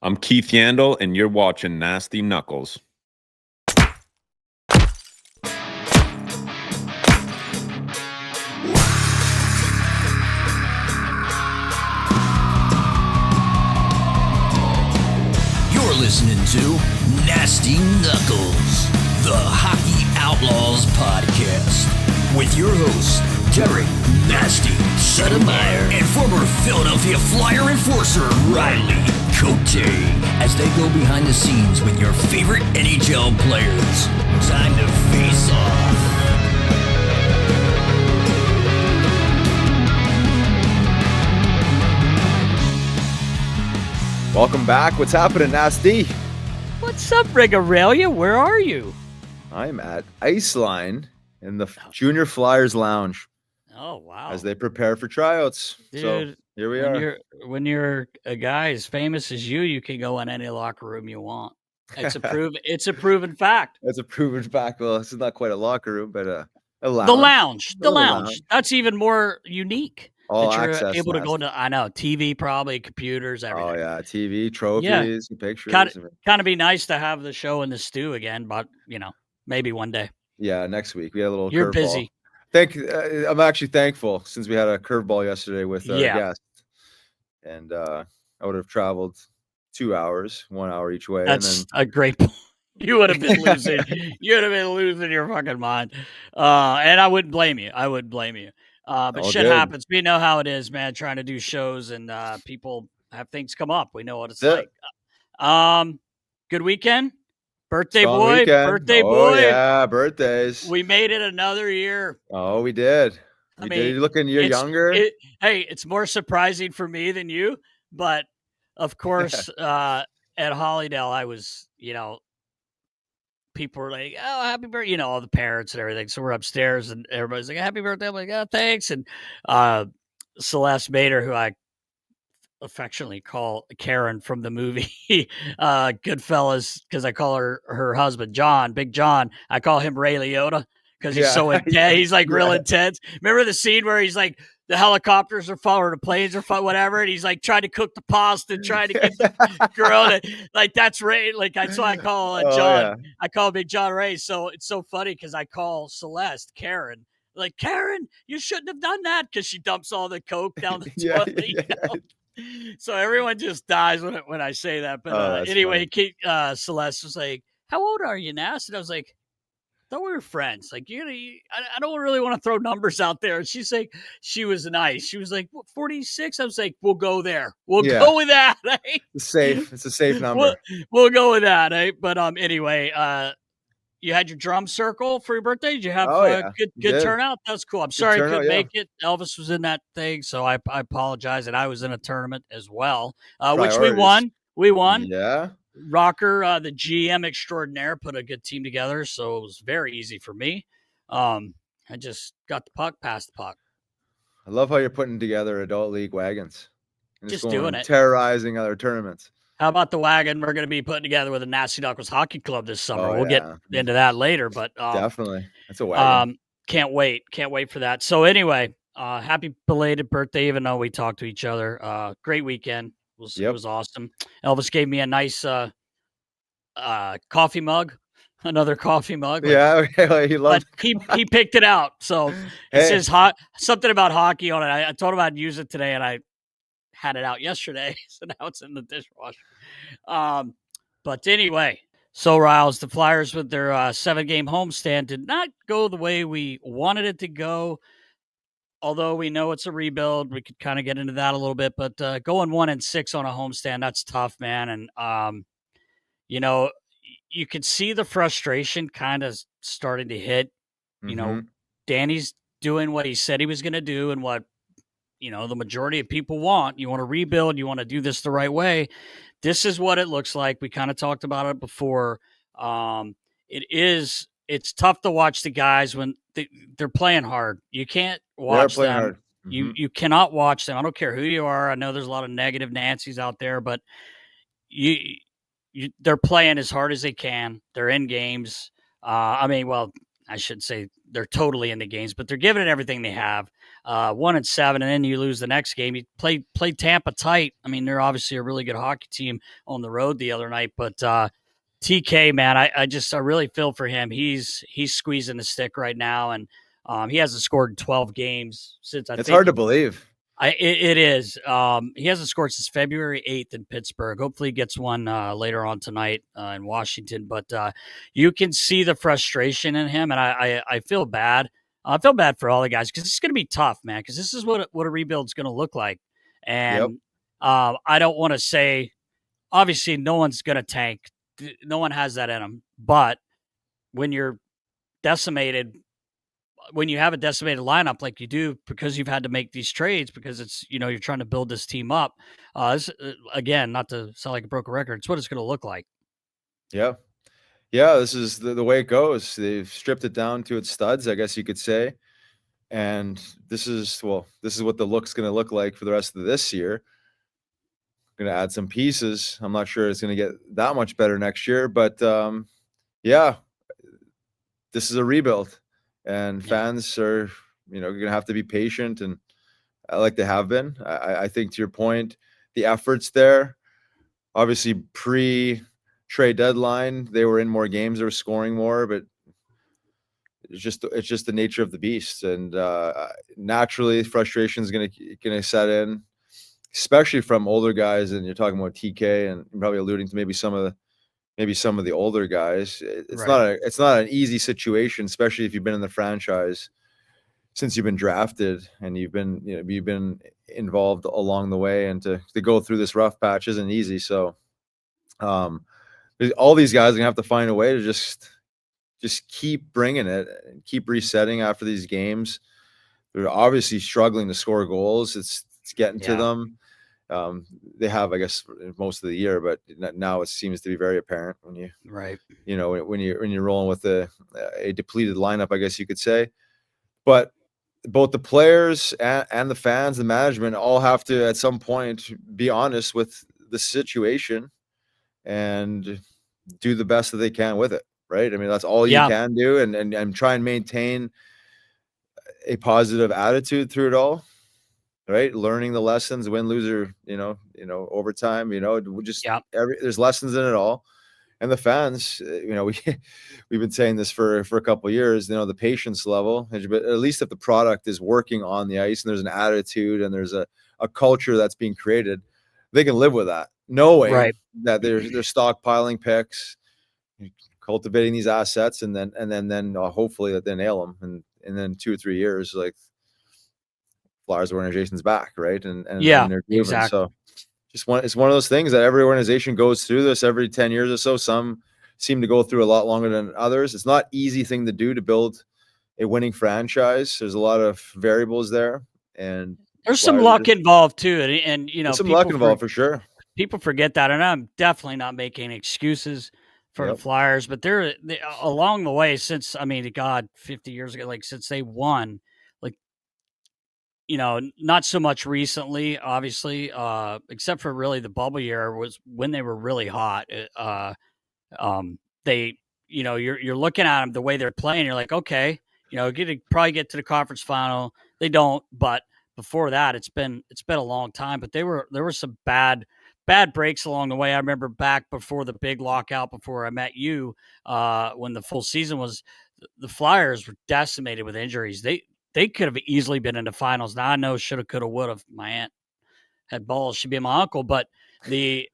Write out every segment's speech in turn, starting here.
I'm Keith Yandle, and you're watching Nasty Knuckles. You're listening to Nasty Knuckles, the Hockey Outlaws podcast, with your hosts, Derek Nasty Settlemyre and former Philadelphia Flyer enforcer Riley Cote, as they go behind the scenes with your favorite NHL players. Time to face off. Welcome back. What's happening, Nasty? What's up, Rigarelia? Where are you? I'm at Iceline in the Junior Flyers Lounge. Oh, wow. As they prepare for tryouts. Dude, so here we are. When you're a guy as famous as you can go in any locker room you want. It's a proven fact. It's a proven fact. Well, this is not quite a locker room, but a lounge. The lounge. Lounge. That's even more unique. All that access. You're able to go to, I know, TV probably, computers, everything. Oh, yeah. TV, trophies, pictures. Kind of be nice to have the show in the stew again, but, maybe one day. Yeah, next week. We had a little You're curveball. Busy. I'm actually thankful since we had a curveball yesterday with our guest. And I would have traveled 2 hours, 1 hour each way. That's a great point. You would have been losing. You would have been losing your fucking mind. And I wouldn't blame you. But shit happens. We know how it is, man, trying to do shows and people have things come up. We know what it's like. Good weekend. Birthday boy. Yeah, birthdays. We made it another year. Oh, we did. You're looking younger. It's more surprising for me than you. But, of course, at Hollydale, I was, people were like, oh, happy birthday, all the parents and everything. So we're upstairs and everybody's like, happy birthday. I'm like, oh, thanks. And Celeste Mater, who I affectionately call Karen from the movie Goodfellas, because I call her husband, John, Big John. I call him Ray Liotta because he's so intense. He's like real intense. Remember the scene where he's like, the helicopters are falling, or the planes are falling, whatever, and he's like trying to cook the pasta and trying to get the girl. Like that's Ray. Like that's why I call John. Yeah. I call Big John Ray. So it's so funny because I call Celeste Karen. Like, Karen, you shouldn't have done that, because she dumps all the coke down the toilet. So everyone just dies when I say that. But anyway, Celeste was like, "How old are you now?" And I was like, "I thought we were friends. Like, I don't really want to throw numbers out there." And she's like, she was nice. She was like, 46. I was like, "We'll go there. We'll go with that." Right? It's a safe number. We'll go with that. Right? But anyway, you had your drum circle for your birthday. Did you have good turnout? That's cool. I'm sorry I couldn't make it. Elvis was in that thing, so I apologize. And I was in a tournament as well, which we won. We won. Yeah. Rocker, the GM extraordinaire, put a good team together, so it was very easy for me. I just got the puck, passed the puck. I love how you're putting together adult league wagons. Just doing it. Terrorizing other tournaments. How about the wagon we're going to be putting together with the Nasty Knuckles Hockey Club this summer? We'll get into that later, but definitely. That's a wagon. Can't wait for that. So anyway, happy belated birthday, even though we talked to each other. Great weekend. It was awesome. Elvis gave me a nice coffee mug, another coffee mug. Yeah, he loved it. He picked it out. So it says something about hockey on it. I told him I'd use it today, and I had it out yesterday, so now it's in the dishwasher. But anyway, so Riles, the Flyers with their 7-game homestand did not go the way we wanted it to go. Although we know it's a rebuild, we could kind of get into that a little bit. But going 1-6 on a homestand, that's tough, man. And you could see the frustration kind of starting to hit. Mm-hmm. Danny's doing what he said he was going to do, and what the majority of people want. You want to rebuild. You want to do this the right way. This is what it looks like. We kind of talked about it before. It's tough to watch the guys when they're playing hard. You can't watch them. Hard. Mm-hmm. You cannot watch them. I don't care who you are. I know there's a lot of negative Nancy's out there, but they're playing as hard as they can. They're in games. I shouldn't say they're totally in the games, but they're giving it everything they have. 1-7, and then you lose the next game. You played Tampa tight. I mean, they're obviously a really good hockey team on the road the other night, but TK, man, I really feel for him. He's squeezing the stick right now, and he hasn't scored in 12 games since It's hard to believe. It is. He hasn't scored since February 8th in Pittsburgh. Hopefully he gets one later on tonight in Washington. But you can see the frustration in him, and I feel bad. I feel bad for all the guys because it's going to be tough, man, because this is what a rebuild's going to look like. And I don't want to say, obviously, no one's going to tank. No one has that in them. But when you're decimated, when you have a decimated lineup like you do, because you've had to make these trades, because it's, you're trying to build this team up. Again, not to sound like a broken record, it's what it's going to look like. Yeah. Yeah. This is the way it goes. They've stripped it down to its studs, I guess you could say. And this is what the look's going to look like for the rest of this year. Going to add some pieces. I'm not sure it's going to get that much better next year, but yeah, this is a rebuild, and fans are, going to have to be patient, and like they have been. I think, to your point, the efforts there, obviously pre-trade deadline, they were in more games, they were scoring more, but it's just the nature of the beast, and naturally frustration is going to set in, especially from older guys. And you're talking about TK, and you're probably alluding to maybe some of the older guys. It's Right. not an easy situation, especially if you've been in the franchise since you've been drafted, and you've been involved along the way, and to go through this rough patch isn't easy. So all these guys are gonna have to find a way to just keep bringing it and keep resetting after these games. They're obviously struggling to score goals. It's getting to them. They have, I guess, most of the year, but now it seems to be very apparent when you when you're rolling with a depleted lineup, I guess you could say. But both the players and the fans, the management, all have to at some point be honest with the situation and do the best that they can with it. Right? I mean, that's all you can do, and try and maintain a positive attitude through it all. Right, learning the lessons, win, lose, or overtime. There's lessons in it all, and the fans. We've been saying this for a couple of years. The patience level, but at least if the product is working on the ice, and there's an attitude, and there's a culture that's being created, they can live with that, knowing that they're stockpiling picks, cultivating these assets, and then hopefully that they nail them, and then 2 or 3 years, like, Flyers organization's back, right? And they're grooving. Exactly. So it's one of those things that every organization goes through this every 10 years or so. Some seem to go through a lot longer than others. It's not easy thing to do to build a winning franchise. There's a lot of variables there, and there's some luck involved too. And some luck involved for sure. People forget that, and I'm definitely not making excuses for the Flyers, but they're along the way since, 50 years ago, like, since they won, like, not so much recently, obviously, except for really the bubble year was when they were really hot. They, you're looking at them the way they're playing. You're like, okay, probably get to the conference final. They don't, but before that, it's been a long time. But there were some bad breaks along the way. I remember back before the big lockout, before I met you, when the full season was, the Flyers were decimated with injuries. They could have easily been in the finals. Now I know shoulda, coulda, woulda. My aunt had balls. She'd be my uncle. But the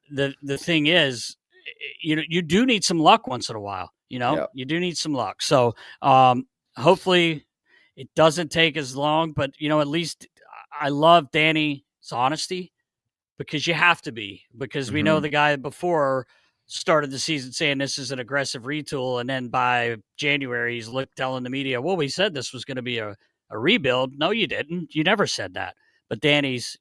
thing is, you do need some luck once in a while. You do need some luck. So hopefully it doesn't take as long. But at least I love Danny's honesty, because you have to be, because we know the guy before started the season saying this is an aggressive retool, and then by January he's telling the media, well, we said this was going to be a rebuild. No, you didn't. You never said that. But Danny's,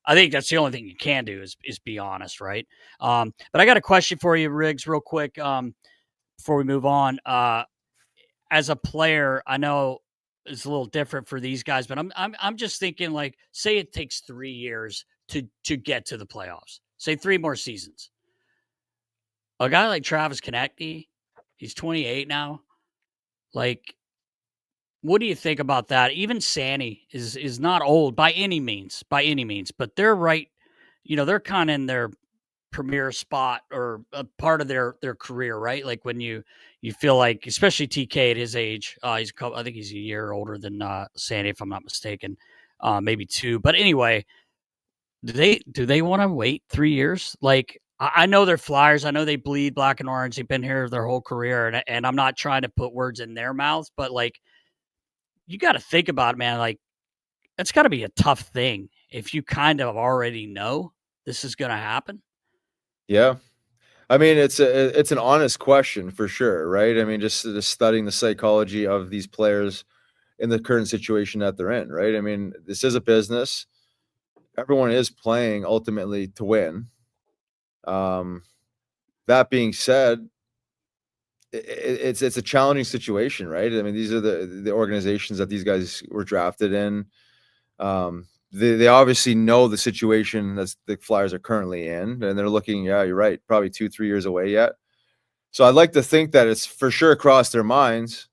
I think that's the only thing you can do is be honest, right? But I got a question for you, Riggs, real quick, before we move on. As a player, I know it's a little different for these guys, but I'm just thinking, like, say it takes 3 years to get to the playoffs. Say 3 more seasons. A guy like Travis Konecny, he's 28 now. Like, what do you think about that? Even Sanny is not old by any means, but they're right. They're kind of in their premier spot or a part of their career, right? Like when you feel like, especially TK at his age, I think he's a year older than Sandy, if I'm not mistaken, maybe 2. But anyway, do they want to wait 3 years? Like I know they're Flyers. I know they bleed black and orange. They've been here their whole career, and I'm not trying to put words in their mouths, but like you got to think about it, man. Like it's got to be a tough thing if you kind of already know this is going to happen. Yeah. I mean, it's an honest question for sure, right? I mean, just studying the psychology of these players in the current situation that they're in, right? I mean, this is a business. Everyone is playing ultimately to win. That being said, it's a challenging situation, right? I mean, these are the organizations that these guys were drafted in. They obviously know the situation that the Flyers are currently in, and they're looking. Yeah, you're right. Probably 2-3 years away yet. So I'd like to think that it's for sure crossed their minds.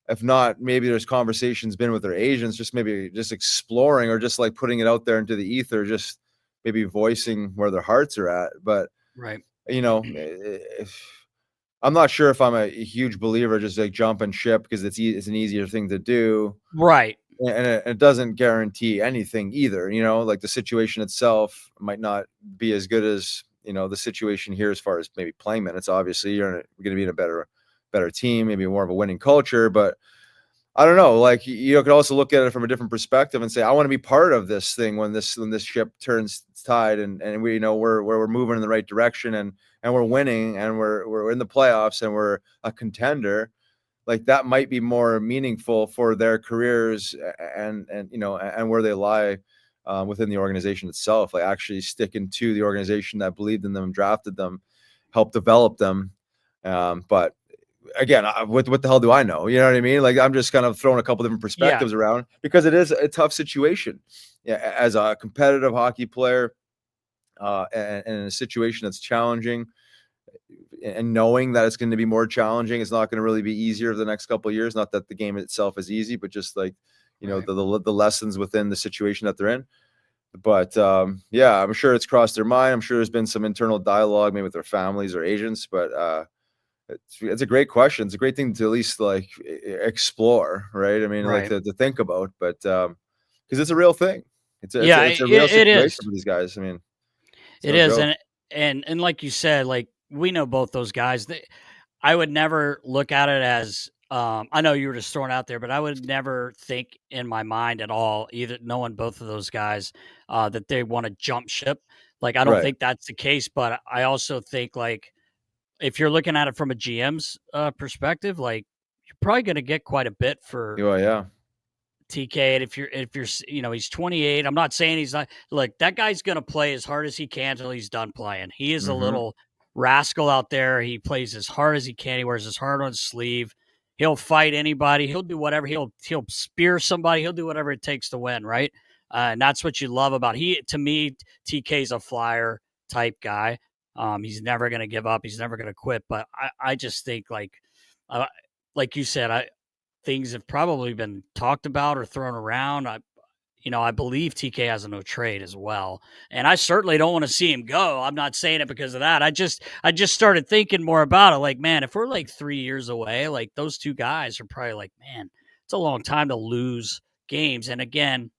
If not, maybe there's conversations been with their agents, just maybe just exploring or just like putting it out there into the ether, just maybe voicing where their hearts are at. But Right. I'm not sure if I'm a huge believer just like jumping ship because it's an easier thing to do. Right. And it doesn't guarantee anything either. Like the situation itself might not be as good as, the situation here as far as maybe playing minutes. Obviously, you're going to be in a better team, maybe more of a winning culture. But I don't know. Like you could also look at it from a different perspective and say, I want to be part of this thing when this ship turns tide and we we're moving in the right direction and we're winning and we're in the playoffs and we're a contender. Like that might be more meaningful for their careers and where they lie within the organization itself. Like actually sticking to the organization that believed in them, drafted them, helped develop them. But again, what the hell do I know? You know what I mean? Like I'm just kind of throwing a couple different perspectives around because it is a tough situation. Yeah, as a competitive hockey player, and in a situation that's challenging, and knowing that it's going to be more challenging, it's not going to really be easier the next couple of years. Not that the game itself is easy, but just like Right. the lessons within the situation that they're in. But yeah, I'm sure it's crossed their mind. I'm sure there's been some internal dialogue, maybe with their families or agents. But it's a great question. It's a great thing to at least like explore, right? I mean, like Right. to think about, but because it's a real thing. It's Yeah, a real it situation is. for these guys. I mean, it's It no is, joke. and like you said, like we know both those guys. I would never look at it as. I know you were just throwing out there, but I would never think in my mind at all, either knowing both of those guys, that they want to jump ship. Like I don't Right. think that's the case, but I also think like if you're looking at it from a GM's perspective, like you're probably going to get quite a bit for Oh yeah. TK. And if you're he's 28. I'm not saying he's not. Like that guy's going to play as hard as he can until he's done playing. He is a Mm-hmm. little rascal out there. He plays as hard as he can. He wears his heart on his sleeve. He'll fight anybody. He'll do whatever. He'll spear somebody. He'll do whatever it takes to win. Right. And that's what you love about to me. TK's a flyer type guy. He's never going to give up. He's never going to quit. But I just think uh, like you said, things have probably been talked about or thrown around. I believe TK has a no trade as well, and I certainly don't want to see him go. I'm not saying it because of that. I just started thinking more about it. Like, man, if we're like 3 years away, like those two guys are probably like, man, it's a long time to lose games. And again,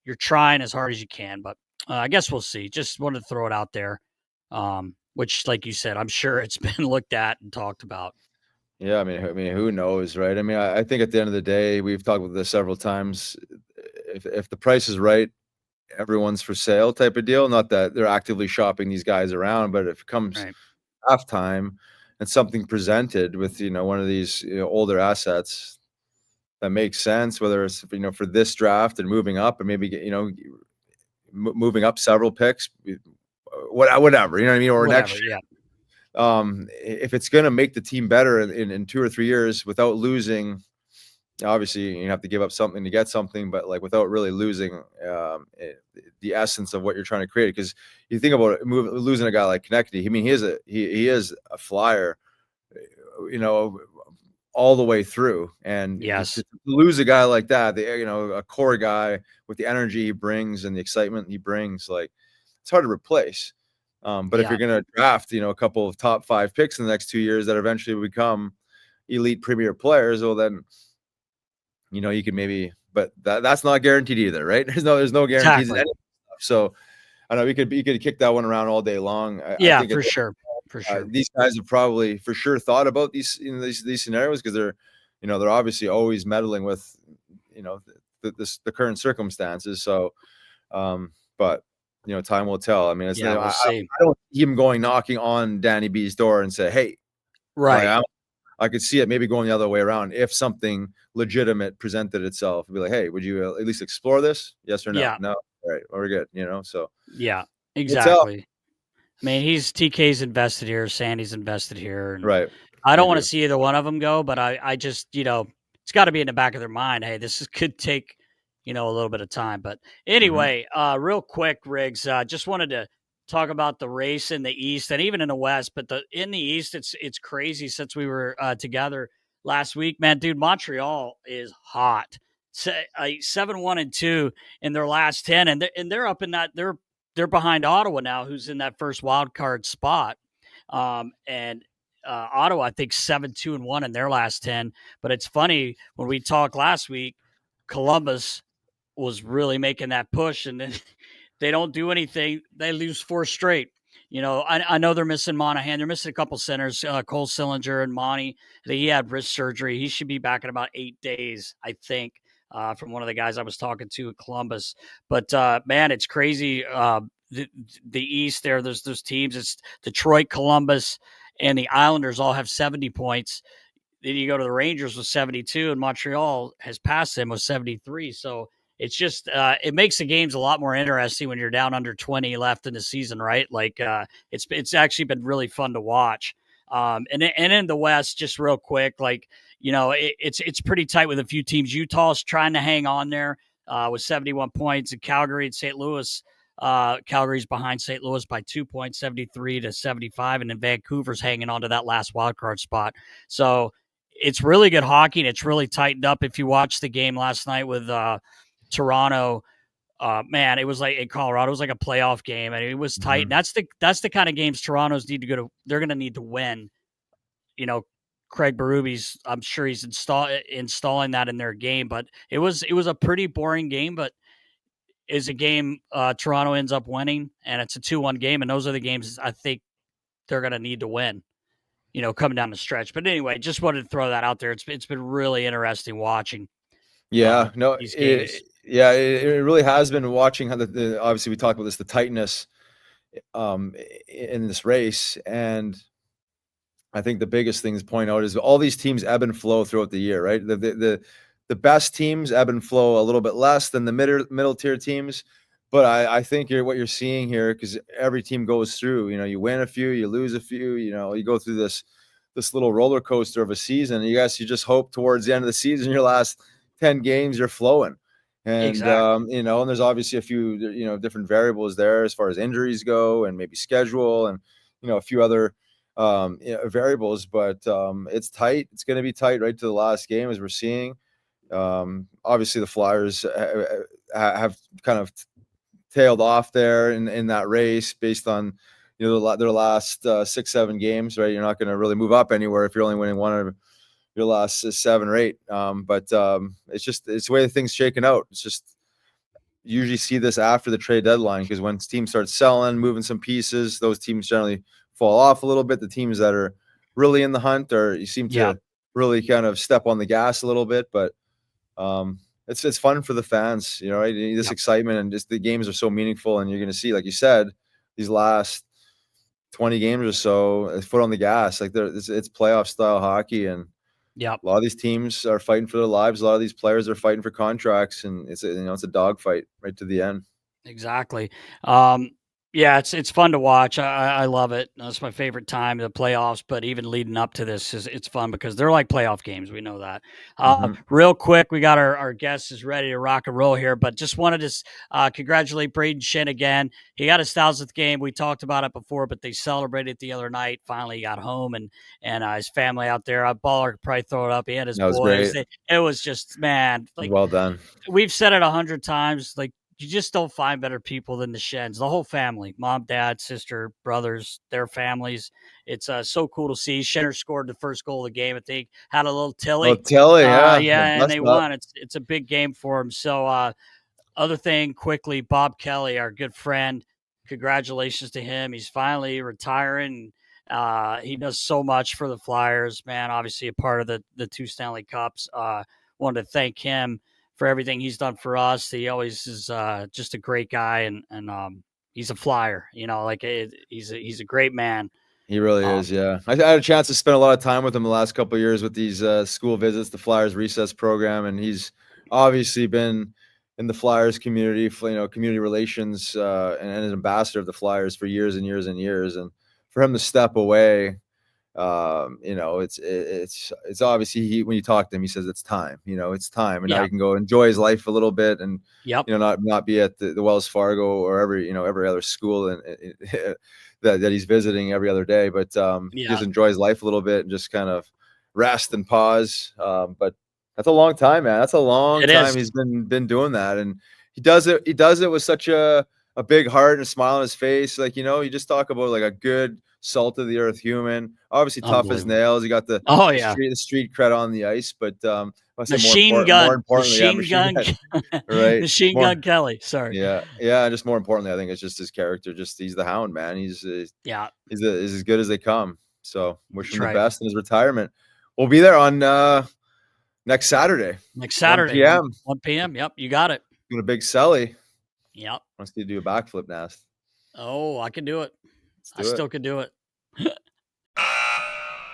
you're trying as hard as you can, but I guess we'll see. Just wanted to throw it out there, which, like you said, I'm sure it's been looked at and talked about. Yeah, I mean, who knows, right? I mean, I think at the end of the day, we've talked about this several times. If the price is right, everyone's for sale type of deal. Not that they're actively shopping these guys around, but if it comes Right. halftime and something presented with one of these older assets that makes sense, whether it's for this draft and moving up, or maybe moving up several picks, whatever, you know what I mean, or Whatever. next Yeah. if it's going to make the team better in 2 or 3 years without losing, obviously you have to give up something to get something, but like without really losing the essence of what you're trying to create. Because you think about it, losing a guy like Konecny, I mean, he is a flyer, you know, all the way through. And Yes. to lose a guy like that, a core guy with the energy he brings and the excitement he brings, like, it's hard to replace. But if you're going to draft, a couple of top 5 picks in the next 2 years that eventually will become elite premier players, well, then, you can maybe, but that's not guaranteed either, right? There's no guarantees. Exactly. So I know you could kick that one around all day long. I think for sure. For sure. these guys have probably for sure thought about these scenarios, because they're obviously always meddling with the current circumstances. So, but time will tell. I mean, we'll see. I don't see him going knocking on Danny B's door and say, "Hey," right. Like, I could see it maybe going the other way around if something legitimate presented itself. It'd be like, "Hey, would you at least explore this? Yes or no?" Yeah. No. All right, well, we're good. So yeah, exactly. I mean, TK's invested here, Sandy's invested here, and right. I don't want to see either one of them go, but I just, it's got to be in the back of their mind. Hey, could take, a little bit of time. But anyway, real quick, Riggs, just wanted to talk about the race in the East and even in the West. But in the East, it's crazy since we were together last week, man. Dude, Montreal is hot. 7-1-2 in their last 10, and they're up in that they're behind Ottawa now, who's in that first wild card spot. And Ottawa, I think 7-2-1 in their last 10. But it's funny, when we talked last week, Columbus was really making that push, and then they don't do anything. They lose 4 straight. I know they're missing Monahan. They're missing a couple centers, Cole Sillinger and Monty. He had wrist surgery. He should be back in about 8 days, I think, from one of the guys I was talking to at Columbus. But, man, it's crazy. The East there, there's those teams. It's Detroit, Columbus, and the Islanders all have 70 points. Then you go to the Rangers with 72, and Montreal has passed them with 73. So it's just it makes the games a lot more interesting when you're down under 20 left in the season, right? Like it's actually been really fun to watch. And in the West, just real quick, like it's pretty tight with a few teams. Utah's trying to hang on there with 71 points, and Calgary and St. Louis. Calgary's behind St. Louis by 2 points, 73-75, and then Vancouver's hanging on to that last wild card spot. So it's really good hockey, and it's really tightened up. If you watched the game last night with Toronto, man, it was like in Colorado, it was like a playoff game, and it was tight. And that's the kind of games Toronto's need to go to. They're going to need to win. Craig Berube's, I'm sure he's installing that in their game, but it was a pretty boring game, but is a game Toronto ends up winning, and it's a 2-1 game, and those are the games I think they're going to need to win. Coming down the stretch. But anyway, just wanted to throw that out there. It's been really interesting watching. Yeah, no, these games. It really has been watching how obviously we talked about this, the tightness in this race. And I think the biggest thing to point out is all these teams ebb and flow throughout the year, right? The best teams ebb and flow a little bit less than the middle tier teams. But I think what you're seeing here, because every team goes through, you win a few, you lose a few, you go through this little roller coaster of a season. You just hope towards the end of the season, your last 10 games, you're flowing. And, exactly. and there's obviously a few, different variables there as far as injuries go, and maybe schedule, and, a few other variables, but it's tight. It's going to be tight right to the last game, as we're seeing. Obviously the Flyers have kind of tailed off there in that race based on their last 6-7 games, right? You're not going to really move up anywhere if you're only winning one of your last 7 or 8. But it's the way things shaking out. It's just usually see this after the trade deadline, because when teams start selling, moving some pieces, those teams generally fall off a little bit. The teams that are really in the hunt, or you seem to really kind of step on the gas a little bit, but it's fun for the fans, right? This excitement, and just the games are so meaningful, and you're going to see, like you said, these last 20 games or so, foot on the gas, like it's playoff style hockey, and a lot of these teams are fighting for their lives. A lot of these players are fighting for contracts, and it's a dogfight right to the end. Exactly. Yeah, it's fun to watch. I love it. That's my favorite time, the playoffs. But even leading up to this it's fun because they're like playoff games. We know that. Real quick, we got our guest is ready to rock and roll here. But just wanted to congratulate Brayden Schenn again. He got his 1,000th game. We talked about it before, but they celebrated the other night. Finally, he got home and his family out there. Baller could probably throw it up. He had his That was boys. great. It was just like Well done. we've said it 100 times. Like you just don't find better people than the Shenns. The whole family, mom, dad, sister, brothers, their families. It's so cool to see. Schenner scored the first goal of the game. I think had a little Oh, Tilly. Tilly, yeah. Yeah, and Bust they up. won. It's a big game for him. So other thing quickly, Bob Kelly, our good friend. Congratulations to him. He's finally retiring. He does so much for the Flyers, man. Obviously a part of the 2 Stanley Cups. Wanted to thank him for everything he's done for us. He always is just a great guy, and he's a Flyer. He's a great man. He really is, yeah. I had a chance to spend a lot of time with him the last couple of years with these school visits, the Flyers recess program, and he's obviously been in the Flyers community, community relations, and an ambassador of the Flyers for years and years and years. And for him to step away, it's obviously when you talk to him, he says it's time. It's time, and now he can go enjoy his life a little bit, and not be at the Wells Fargo or every other school and that he's visiting every other day, but he just enjoys life a little bit and just kind of rest and pause. But that's a long time, man. That's a long time he's been doing that, and he does it with such a big heart and a smile on his face. Like, you just talk about like a good salt of the earth human, obviously tough as nails. He got the street cred on the ice, but Machine gun Kelly. Sorry. Yeah. Just more importantly, I think it's just his character. Just he's the Hound, man. He's as good as they come. So wish him the best in his retirement. We'll be there on next Saturday. 1 p.m. 1 p.m. Yep, you got it. Doing a big celly. Yep. Wants to do a backflip, Nast. Oh, I can do it. Still could do it.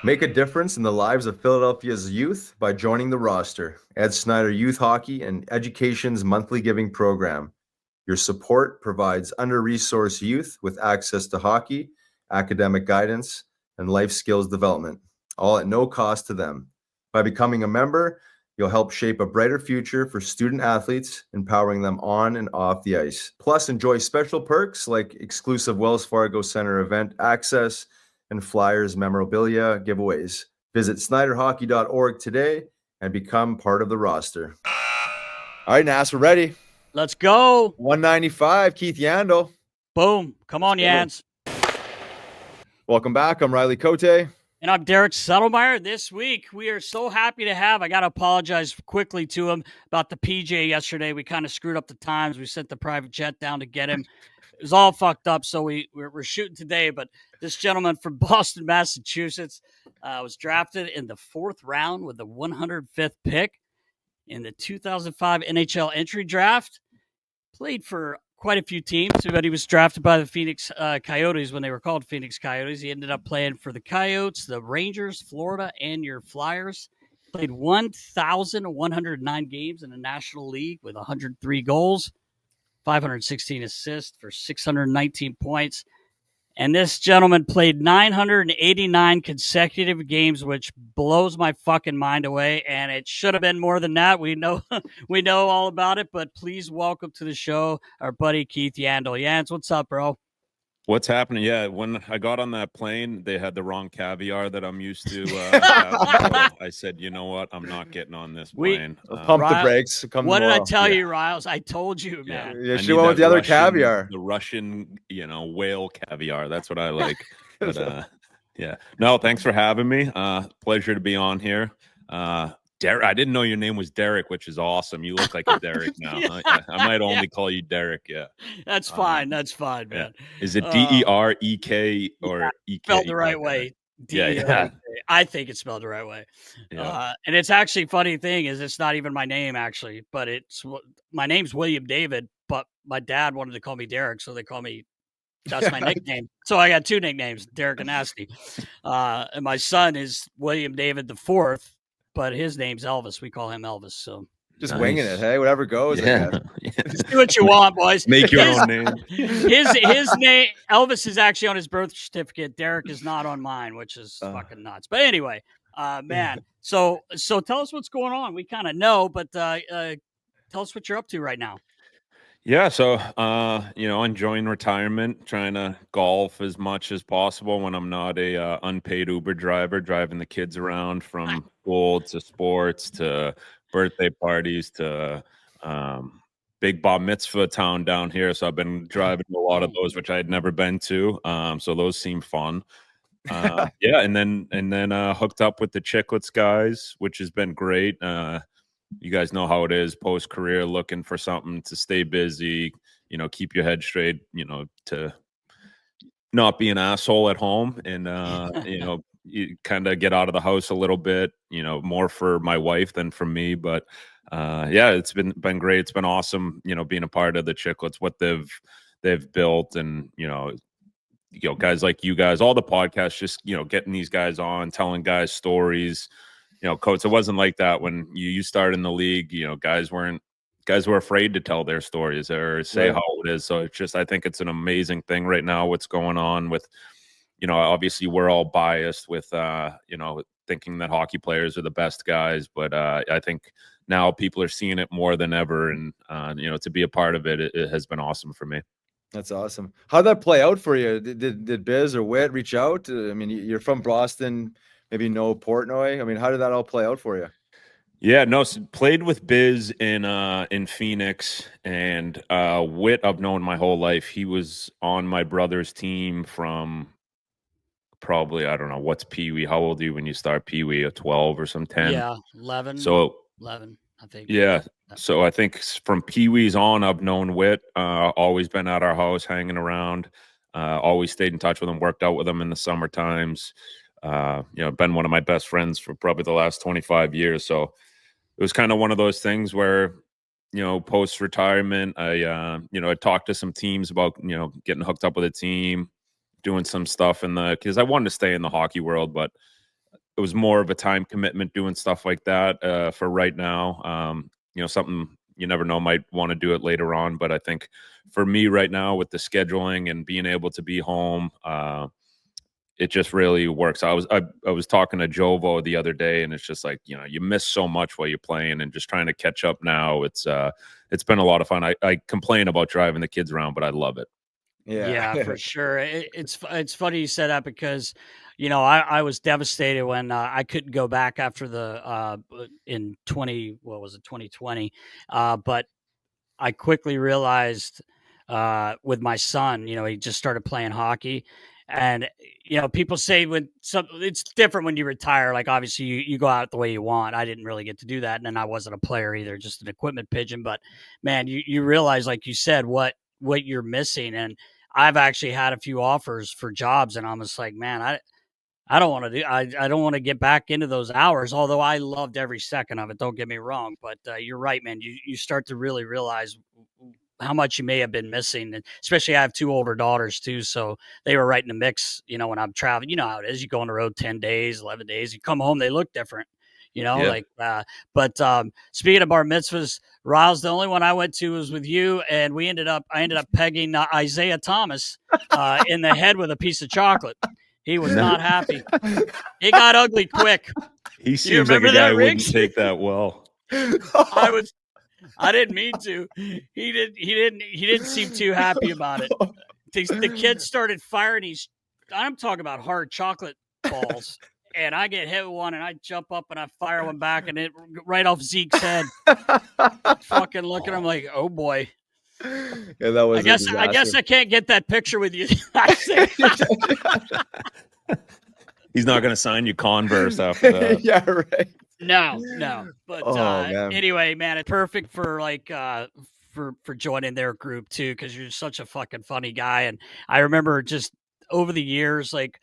Make a difference in the lives of Philadelphia's youth by joining the roster. Ed Snyder Youth Hockey and Education's monthly giving program. Your support provides under-resourced youth with access to hockey, academic guidance, and life skills development, all at no cost to them. By becoming a member, you'll help shape a brighter future for student athletes, empowering them on and off the ice. Plus, enjoy special perks like exclusive Wells Fargo Center event access and Flyers memorabilia giveaways. Visit snyderhockey.org today and become part of the roster. All right, Nas, we're ready. Let's go. 195, Keith Yandle. Boom. Come on, Yands. Welcome back. I'm Riley Cote. And I'm Derek Settlemyre. This week, we are so happy to have, I got to apologize quickly to him about the PJ yesterday. We kind of screwed up the times. We sent the private jet down to get him. It was all fucked up, so we're shooting today. But this gentleman from Boston, Massachusetts, was drafted in the 4th round with the 105th pick in the 2005 NHL entry draft. Played for quite a few teams, but he was drafted by the Phoenix Coyotes when they were called Phoenix Coyotes. He ended up playing for the Coyotes, the Rangers, Florida, and your Flyers. Played 1,109 games in the National League with 103 goals. 516 assists for 619 points. And this gentleman played 989 consecutive games, which blows my fucking mind away. And it should have been more than that. We know all about it, but please welcome to the show our buddy Keith Yandle. Yands, what's up, bro? What's happening? Yeah, when I got on that plane, they had the wrong caviar that I'm used to. So I said, you know what? I'm not getting on this plane. Pump the brakes. What did I tell you, Riles? I told you, man. Yeah, she went with the other caviar. The Russian, whale caviar. That's what I like. But yeah. No, thanks for having me. Pleasure to be on here. Derek, I didn't know your name was Derek, which is awesome. You look like a Derek now. I might only call you Derek. Yeah, that's fine. That's fine, man. Yeah. Is it DEREK or EK? Spelled the right way. Yeah. I think it's spelled the right way. Yeah. And it's actually funny thing is it's not even my name actually, but my name's William David, but my dad wanted to call me Derek, so they call me. That's my nickname. So I got 2 nicknames, Derek and Nasty. And my son is William David IV. But his name's Elvis. We call him Elvis. So Just Nice. winging it. Hey, whatever goes. I Yeah. guess. Do what you want, boys. Make your His- own name. His name, Elvis, is actually on his birth certificate. Derek is not on mine, which is fucking nuts. But anyway, man. So tell us what's going on. We kind of know, but tell us what you're up to right now. Yeah, so enjoying retirement, trying to golf as much as possible when I'm not a unpaid Uber driver, driving the kids around from school to sports to birthday parties to big bar mitzvah town down here. So I've been driving to a lot of those, which I had never been to. So those seem fun. Yeah, and then hooked up with the Chiclets guys, which has been great. You guys know how it is post career, looking for something to stay busy, keep your head straight, to not be an asshole at home and, you kind of get out of the house a little bit, more for my wife than for me. But yeah, it's been great. It's been awesome, being a part of the Chiclets, what they've built, and, guys like you guys, all the podcasts, just, getting these guys on, telling guys stories. Coach, it wasn't like that when you started in the league. Guys were afraid to tell their stories or say how it is. So it's just, I think it's an amazing thing right now, what's going on with, obviously we're all biased with, thinking that hockey players are the best guys. But I think now people are seeing it more than ever. And, to be a part of it, it has been awesome for me. That's awesome. How'd that play out for you? Did Biz or Whit reach out? I mean, you're from Boston, maybe no Portnoy. I mean, how did that all play out for you? Yeah, no, played with Biz in Phoenix, and Whit I've known my whole life. He was on my brother's team from probably, I don't know, what's Pee Wee? How old are you when you start Pee Wee? A 12 or some 10? Yeah, 11. So 11, I think. Yeah. So I think from Pee Wee's on, I've known Whit, always been at our house, hanging around, always stayed in touch with him, worked out with him in the summer times. Been one of my best friends for probably the last 25 years. So it was kind of one of those things where, post retirement, I talked to some teams about, getting hooked up with a team, doing some stuff because I wanted to stay in the hockey world, but it was more of a time commitment doing stuff like that for right now. Something you never know, might want to do it later on. But I think for me right now, with the scheduling and being able to be home, it just really works. I was talking to Jovo the other day, and it's just like, you miss so much while you're playing, and just trying to catch up now. It's been a lot of fun. I complain about driving the kids around, but I love it. Yeah, for sure. It's funny you said that because, I was devastated when I couldn't go back after the in 2020. But I quickly realized with my son, he just started playing hockey. And, people say it's different when you retire. Like, obviously, you go out the way you want. I didn't really get to do that. And then I wasn't a player either, just an equipment pigeon. But, man, you realize, like you said, what you're missing. And I've actually had a few offers for jobs. And I'm just like, man, I don't want to I don't want to get back into those hours, although I loved every second of it. Don't get me wrong. But you're right, man. You start to really realize how much you may have been missing. And especially I have 2 older daughters too. So they were right in the mix, when I'm traveling. You know how it is. You go on the road 10 days, 11 days, you come home, they look different, Yeah. but speaking of bar mitzvahs, Riles, the only one I went to was with you. And I ended up pegging Isaiah Thomas in the head with a piece of chocolate. He was not happy. It got ugly quick. He seems like a guy who wouldn't take that well. I didn't mean to. He didn't seem too happy about it. The kid started firing I'm talking about hard chocolate balls. And I get hit with one, and I jump up and I fire one back, and it right off Zeke's head. Fucking looking at him like, oh boy. Yeah, that was. I guess I can't get that picture with you. He's not going to sign you Converse after that. Yeah, right. No. But anyway, man, it's perfect for for joining their group too, because you're such a fucking funny guy. And I remember just over the years, like,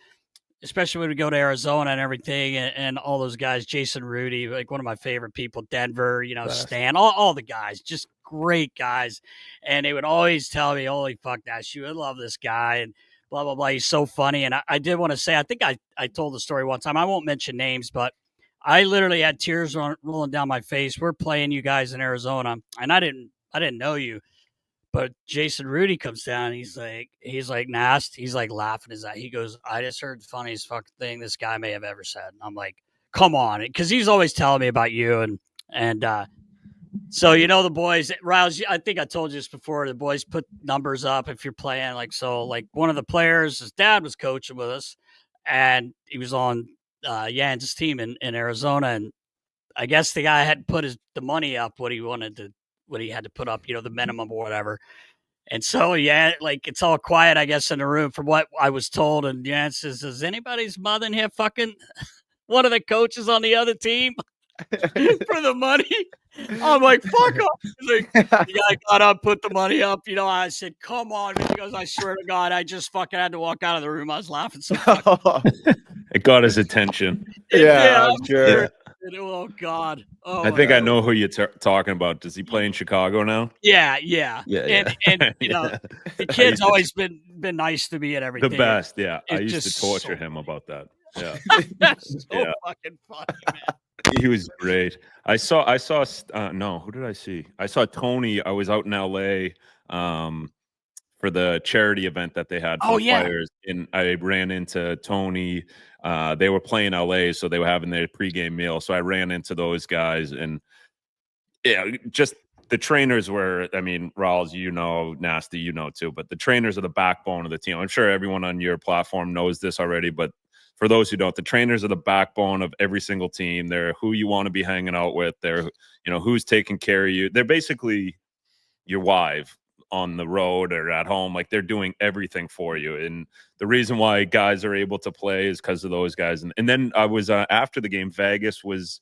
especially when we go to Arizona and everything, and all those guys, Jason Rudy, like one of my favorite people, Denver, Stan, all the guys, just great guys. And they would always tell me, holy fuck, Nash, I love this guy, and blah, blah, blah. He's so funny. And I did want to say, I think I told the story one time. I won't mention names, but I literally had tears rolling down my face. We're playing you guys in Arizona, and I didn't know you, but Jason Rudy comes down. He's like Nast. He's like laughing his eye. He goes, "I just heard the funniest fucking thing this guy may have ever said." And I'm like, "Come on," because he's always telling me about you and so the boys, Riles. I think I told you this before. The boys put numbers up if you're playing. Like one of the players, his dad was coaching with us, and he was on Yands' team in Arizona, and I guess the guy had put the money up what he had to put up, the minimum or whatever. And so it's all quiet, I guess, in the room from what I was told. And Yands says, "Is anybody's mother in here fucking one of the coaches on the other team for the money?" I'm like, "Fuck off." Like, the guy got up, put the money up. I said, "Come on." He goes, "I swear to God, I just fucking had to walk out of the room. I was laughing so much." It got his attention. Yeah, I'm sure. Yeah. Oh, God. Oh, I think I know who you're talking about. Does he play in Chicago now? Yeah. Yeah. And the kid's always been nice to me and everything. The best, yeah. I It's used to just torture so him about that. Yeah. That's so Yeah. fucking funny, man. He was great. I saw no, who did I see? I saw Tony. I was out in LA for the charity event that they had for the Flyers, and I ran into Tony. They were playing LA, so they were having their pregame meal. So I ran into those guys, and just the trainers were, I mean, Rawls, Nasty, too, but the trainers are the backbone of the team. I'm sure everyone on your platform knows this already, but for those who don't, the trainers are the backbone of every single team. They're who you want to be hanging out with. They're, who's taking care of you. They're basically your wife on the road or at home. Like, they're doing everything for you. And the reason why guys are able to play is because of those guys. And then I was after the game, Vegas was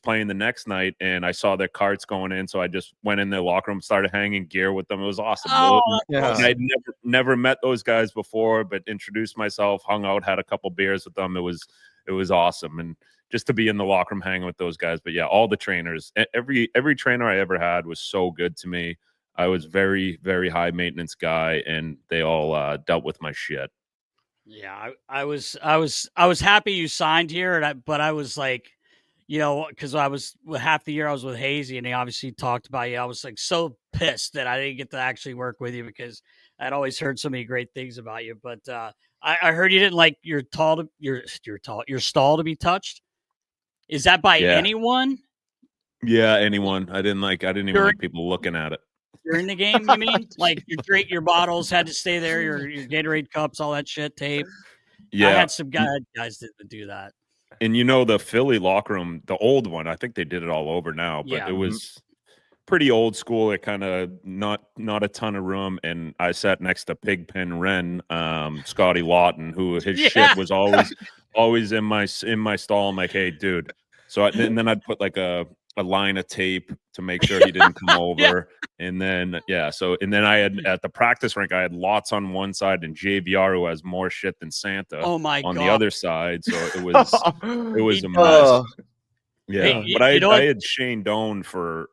playing the next night, and I saw their carts going in. So I just went in their locker room, started hanging gear with them. It was awesome. Oh, Yeah. And I'd never met those guys before, but introduced myself, hung out, had a couple beers with them. It was awesome. And just to be in the locker room hanging with those guys. But yeah, all the trainers, every trainer I ever had was so good to me. I was very, very high maintenance guy, and they all dealt with my shit. Yeah, I was happy you signed here, but I was like, because I was half the year I was with Hazy, and he obviously talked about you. I was like so pissed that I didn't get to actually work with you because I'd always heard so many great things about you. But I heard you didn't like your stall to be touched. Is that by anyone? Yeah, anyone. I didn't even like people looking at it. During the game, you mean? Like your bottles had to stay there, your Gatorade cups, all that shit, tape. Yeah. I had some guys that would do that. And the Philly locker room, the old one, I think they did it all over now, but it was pretty old school. It kind of not a ton of room. And I sat next to Pigpen Wren, Scotty Laughton, who his shit was always in my stall. I'm like, "Hey, dude." And then I'd put like a line of tape to make sure he didn't come over. And then, I had at the practice rink, I had Lots on one side and JVR, who has more shit than Santa, on the other side. So it was a mess. Yeah. Hey, but I had Shane Doan for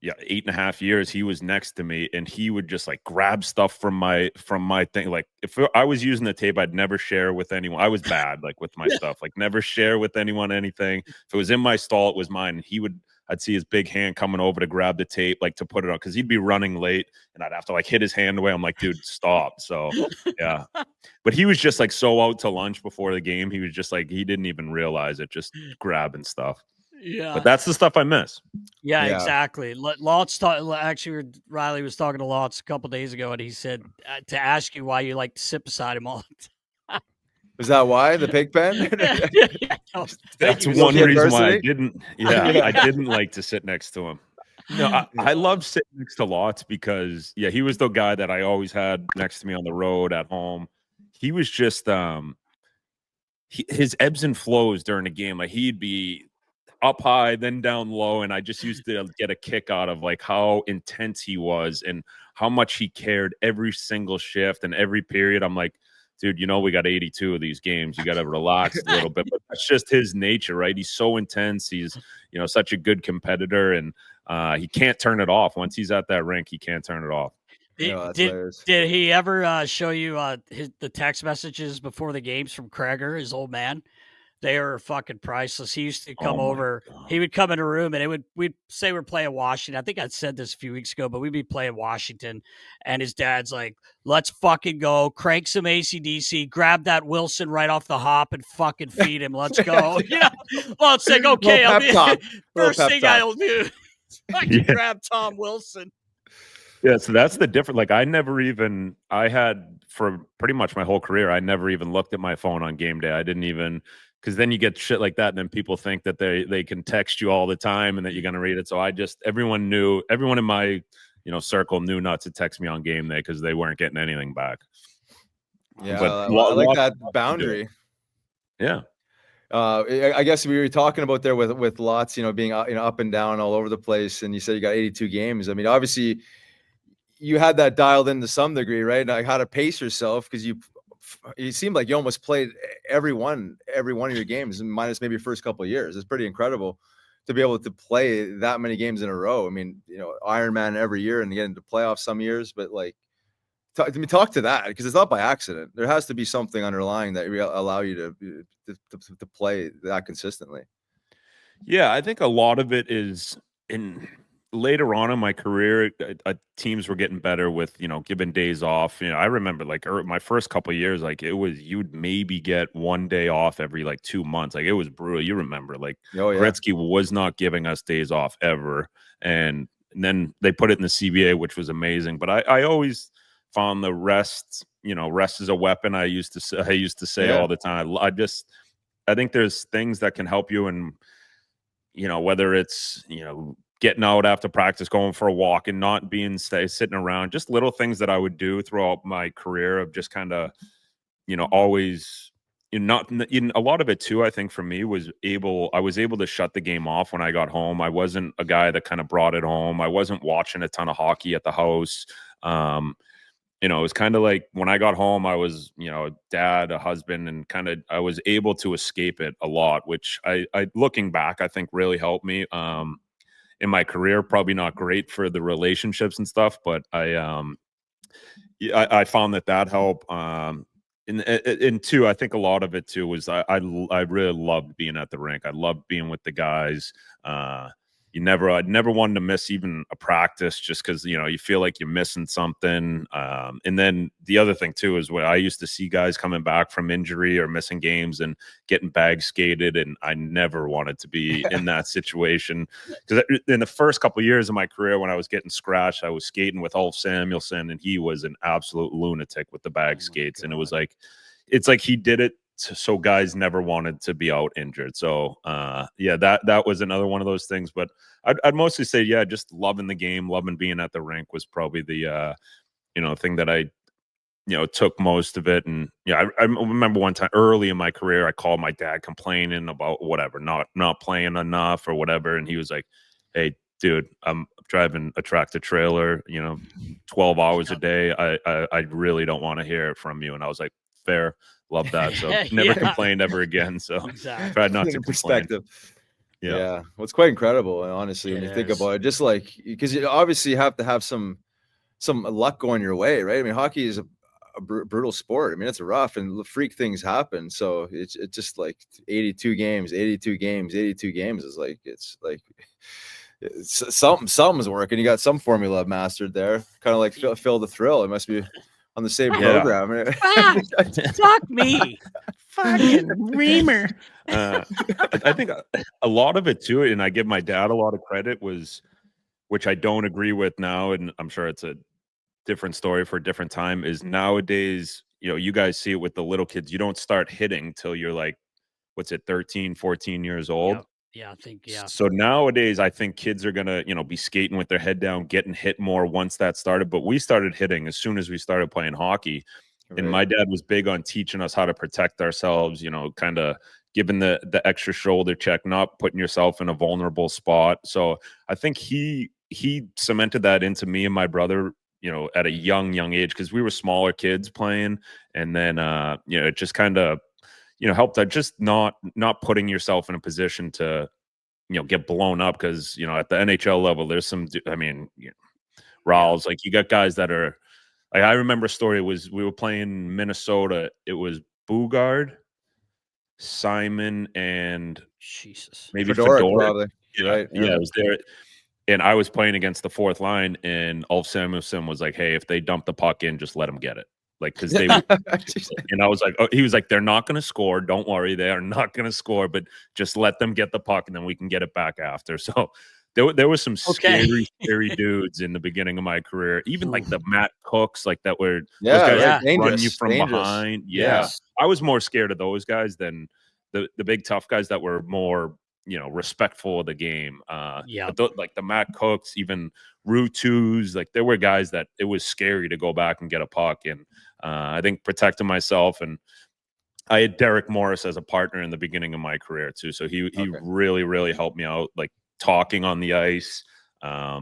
8.5 years. He was next to me, and he would just like grab stuff from my thing. Like, if I was using the tape, I'd never share with anyone. I was bad, like, with my stuff, like never share with anyone anything. If it was in my stall, it was mine. And I'd see his big hand coming over to grab the tape, like to put it on, because he'd be running late, and I'd have to like hit his hand away. I'm like, "Dude, stop." So yeah, but he was just like so out to lunch before the game. He was just like, he didn't even realize it, just grabbing stuff. Yeah, but that's the stuff I miss. Yeah, exactly. Actually, Riley was talking to Lots a couple days ago, and he said to ask you why you like to sit beside him all the time. Is that why the pig pen? That's one reason why I didn't. I didn't like to sit next to him. No, I love sitting next to Lots because he was the guy that I always had next to me on the road, at home. He was just his ebbs and flows during the game. Like, he'd be up high, then down low, and I just used to get a kick out of like how intense he was and how much he cared every single shift and every period. I'm like, "Dude, we got 82 of these games. You got to relax a little bit." But that's just his nature, right? He's so intense. He's such a good competitor, and he can't turn it off. Once he's at that rink, he can't turn it off. Did he ever show you the text messages before the games from Kreger, his old man? They are fucking priceless. He used to Oh come my over. God. He would come in a room and we'd say we're playing Washington. I think I said this a few weeks ago, but we'd be playing Washington and his dad's like, let's fucking go. Crank some AC/DC, grab that Wilson right off the hop and fucking feed him. Let's go. You know, well, it's like, okay, Little pep talk. first Little pep thing talk. I'll do is fucking Yeah. grab Tom Wilson. Yeah, so that's the difference. Like I had for pretty much my whole career, I never even looked at my phone on game day. I didn't even, because then you get shit like that, and then people think that they can text you all the time and that you're gonna read it. So everyone in my circle knew not to text me on game day because they weren't getting anything back. Yeah, But I like that boundary. Yeah. I guess we were talking about there with lots, being up and down all over the place, and you said you got 82 games. I mean, obviously, you had that dialed in to some degree, right? Like how to pace yourself, because you seemed like you almost played every one of your games, minus maybe your first couple of years. It's pretty incredible to be able to play that many games in a row. I mean, Iron Man every year and get into playoffs some years, but like, talk to that, because it's not by accident. There has to be something underlying that will allow you to play that consistently. Yeah, I think a lot of it is later on in my career, teams were getting better with, giving days off. I remember like my first couple of years, like you'd maybe get one day off every like 2 months. Like it was brutal. You remember, like Gretzky was not giving us days off ever. And then they put it in the CBA, which was amazing. But I always found the rest is a weapon. I used to say all the time. I think there's things that can help you, and whether it's getting out after practice, going for a walk, and not sitting around, just little things that I would do throughout my career of just kind of, always, not in a lot of it too. I think for me I was able to shut the game off when I got home. I wasn't a guy that kind of brought it home. I wasn't watching a ton of hockey at the house. It was kind of like when I got home, I was, a dad, a husband, and I was able to escape it a lot, which I looking back, I think really helped me. In my career, probably not great for the relationships and stuff, but I found that helped. And two, I think a lot of it too was I really loved being at the rink. I loved being with the guys. I'd never wanted to miss even a practice, just because you feel like you're missing something. And then the other thing too is when I used to see guys coming back from injury or missing games and getting bag skated, and I never wanted to be in that situation, because in the first couple of years of my career, when I was getting scratched, I was skating with Ulf Samuelsson, and he was an absolute lunatic with the bag skates, and it's like he did it so guys never wanted to be out injured. So that was another one of those things. But I'd mostly say, just loving the game, loving being at the rink was probably the thing that I took most of it. And I remember one time early in my career, I called my dad complaining about whatever, not playing enough or whatever, and he was like, "Hey, dude, I'm driving a tractor trailer, 12 hours a day. I really don't want to hear it from you." And I was like, "Fair." Love that. So never complained ever again. So tried not to perspective. Yeah. Well, it's quite incredible, honestly, when you think about it. Just like, because you obviously have to have some luck going your way, right? I mean, hockey is a brutal sport. I mean, it's rough and freak things happen. So it's just like 82 games is like, something's working. You got some formula mastered there, kind of like Phil the Thrill. It must be on the same program. Fuck me. Fucking Reamer. I think a lot of it too, and I give my dad a lot of credit, which I don't agree with now, and I'm sure it's a different story for a different time, is nowadays, you guys see it with the little kids. You don't start hitting till you're like, 13, 14 years old. Yep. Yeah, I think, So nowadays, I think kids are going to, be skating with their head down, getting hit more once that started. But we started hitting as soon as we started playing hockey. Right. And my dad was big on teaching us how to protect ourselves, kind of giving the extra shoulder check, not putting yourself in a vulnerable spot. So I think he cemented that into me and my brother, at a young age, because we were smaller kids playing. And then, it just kind of, helped that, just not putting yourself in a position to, get blown up. Because, at the NHL level, there's some, Rawls, like you got guys that are, like, I remember a story was we were playing Minnesota. It was Bugard Simon and Jesus. maybe Fedoruk, Fedoruk. probably. Yeah, Right. yeah, it was there. And I was playing against the fourth line, and Ulf Samuelsson was like, "Hey, if they dump the puck in, just let them get it." Like, because they would. And I was like, oh, he was like, "They're not going to score. Don't worry, they are not going to score, but just let them get the puck, and then we can get it back after." So there was some scary dudes in the beginning of my career. Even like the Matt Cooks, like that were those guys right. that run you Dangerous. from behind. Yeah. Yes. I was more scared of those guys than the big tough guys that were more, respectful of the game. But like the Matt Cooks, even Rutus, like there were guys that it was scary to go back and get a puck. And I think protecting myself, and I had Derek Morris as a partner in the beginning of my career too. So he really, really helped me out, like talking on the ice. I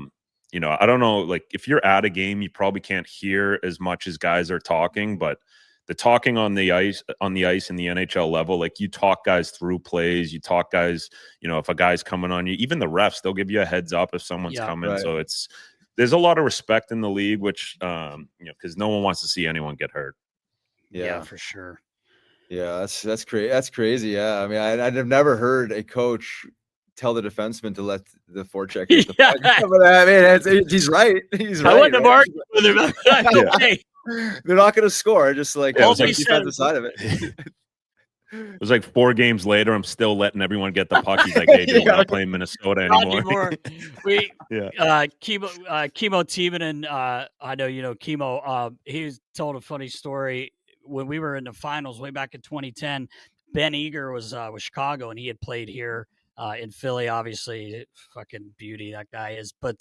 don't know, like if you're at a game, you probably can't hear as much as guys are talking, but the talking on the ice in the NHL level, like you talk guys through plays, you talk guys, if a guy's coming on you, even the refs, they'll give you a heads up if someone's coming. Right. So there's a lot of respect in the league, which, because no one wants to see anyone get hurt. Yeah, for sure. Yeah, that's crazy. That's crazy. Yeah, I mean, I'd have never heard a coach tell the defenseman to let the forecheck hit the puck. But I mean, he's right. He's right. I wouldn't have argued with him. Okay. They're not going to score. Just like the defensive side of it. It was like 4 games later. I'm still letting everyone get the puck. He's like, "Hey, dude, we're not playing Minnesota anymore." Chemo Tiemann, and I know Chemo. He told a funny story when we were in the finals way back in 2010. Ben Eager was with Chicago, and he had played here in Philly. Obviously, fucking beauty that guy is. But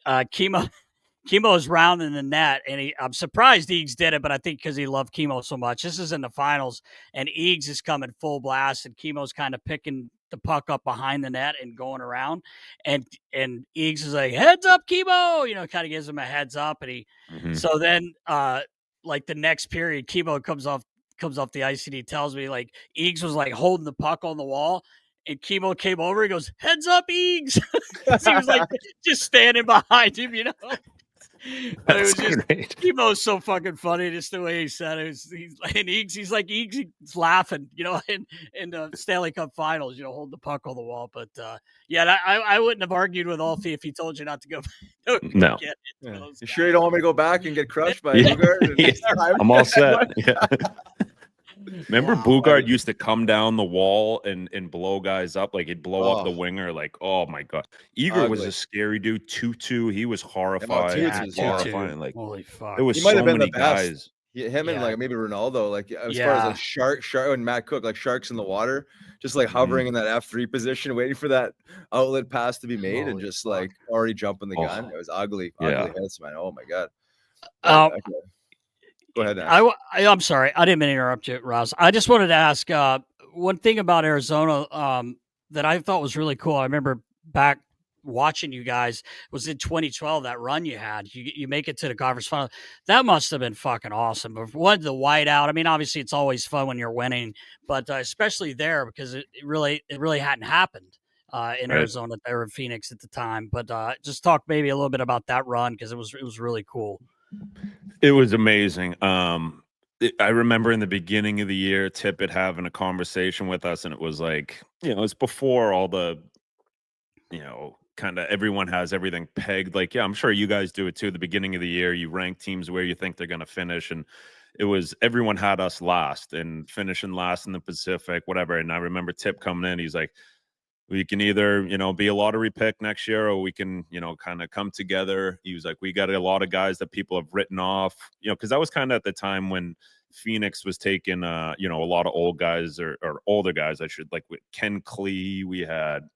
Chemo is rounding the net, and I'm surprised Eags did it, but I think because he loved Chemo so much. This is in the finals, and Eags is coming full blast, and Chemo's kind of picking the puck up behind the net and going around, and Eags is like, "Heads up, Chemo!" Kind of gives him a heads up, and so then like the next period, Chemo comes off the ice, and he tells me like Eags was like holding the puck on the wall. And Chemo came over. He goes, "Heads up, Eags!" He was like just standing behind him, But it was just great. Chemo's so fucking funny, just the way he said it. He's like Eags laughing, in the Stanley Cup Finals, hold the puck on the wall. But I wouldn't have argued with Alfie if he told you not to go. No. Get it. Yeah. You sure you don't want me to go back and get crushed by Bugard? I'm all set. Yeah. Remember Bugard used to come down the wall and blow guys up, like he'd blow up the winger, like, oh my god. Eager was a scary dude. 2-2, he was horrifying. Horrifying. Like, holy fuck. There was so many guys. Him and like maybe Ronaldo, like as far as like Shark and Matt Cook, like sharks in the water, just like hovering in that F3 position, waiting for that outlet pass to be made, and just like already jumping the gun. It was ugly hits, man. Oh my god. Go ahead. I'm sorry. I didn't mean to interrupt you, Ross. I just wanted to ask one thing about Arizona that I thought was really cool. I remember back watching you guys was in 2012, that run you had. You make it to the conference final. That must have been fucking awesome. But what the whiteout, I mean, obviously it's always fun when you're winning, but especially there because it really hadn't happened in Arizona. They were in Phoenix at the time. But just talk maybe a little bit about that run because it was really cool. It was amazing. I remember in the beginning of the year, Tippett having a conversation with us, and it was like, it's before all the, kind of everyone has everything pegged. Like, I'm sure you guys do it too. At the beginning of the year, you rank teams where you think they're going to finish, and it was everyone had us last and finishing last in the Pacific, whatever. And I remember Tip coming in. He's like, we can either, be a lottery pick next year, or we can, kind of come together. He was like, we got a lot of guys that people have written off, because that was kind of at the time when Phoenix was taking, a lot of old guys or older guys, like with Ken Klee. We had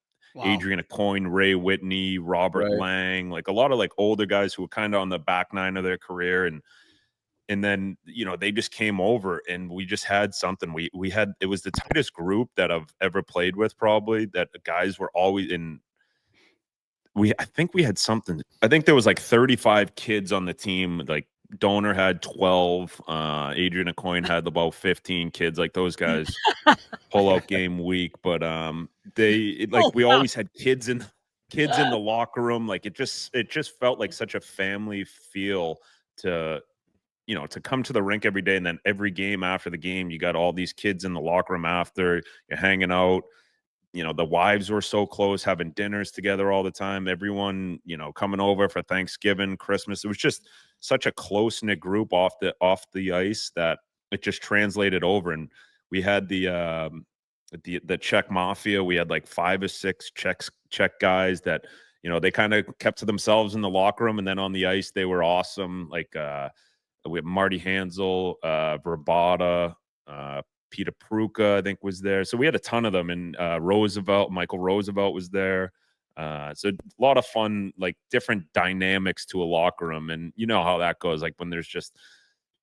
Adrian Aucoin, Ray Whitney, Robert Lang, like a lot of like older guys who were kind of on the back nine of their career. And then, they just came over and we just had something. We had, it was the tightest group that I've ever played with, probably, that guys were always in. I think we had something. I think there was like 35 kids on the team. Like Donor had 12. Adrian Aucoin had about 15 kids. Like those guys pull out game week. But we always had kids in the locker room. Like it just felt like such a family feel to to come to the rink every day, and then every game after the game, you got all these kids in the locker room after, you're hanging out. The wives were so close, having dinners together all the time. Everyone, coming over for Thanksgiving, Christmas. It was just such a close-knit group off the ice that it just translated over. And we had the Czech mafia. We had like 5 or 6 Czech guys that, they kind of kept to themselves in the locker room, and then on the ice they were awesome. Like we have Marty Hansel, Verbata, Peter Pruka, I think, was there. So we had a ton of them. And Michael Roosevelt was there. So a lot of fun, like different dynamics to a locker room. And you know how that goes. Like when there's just,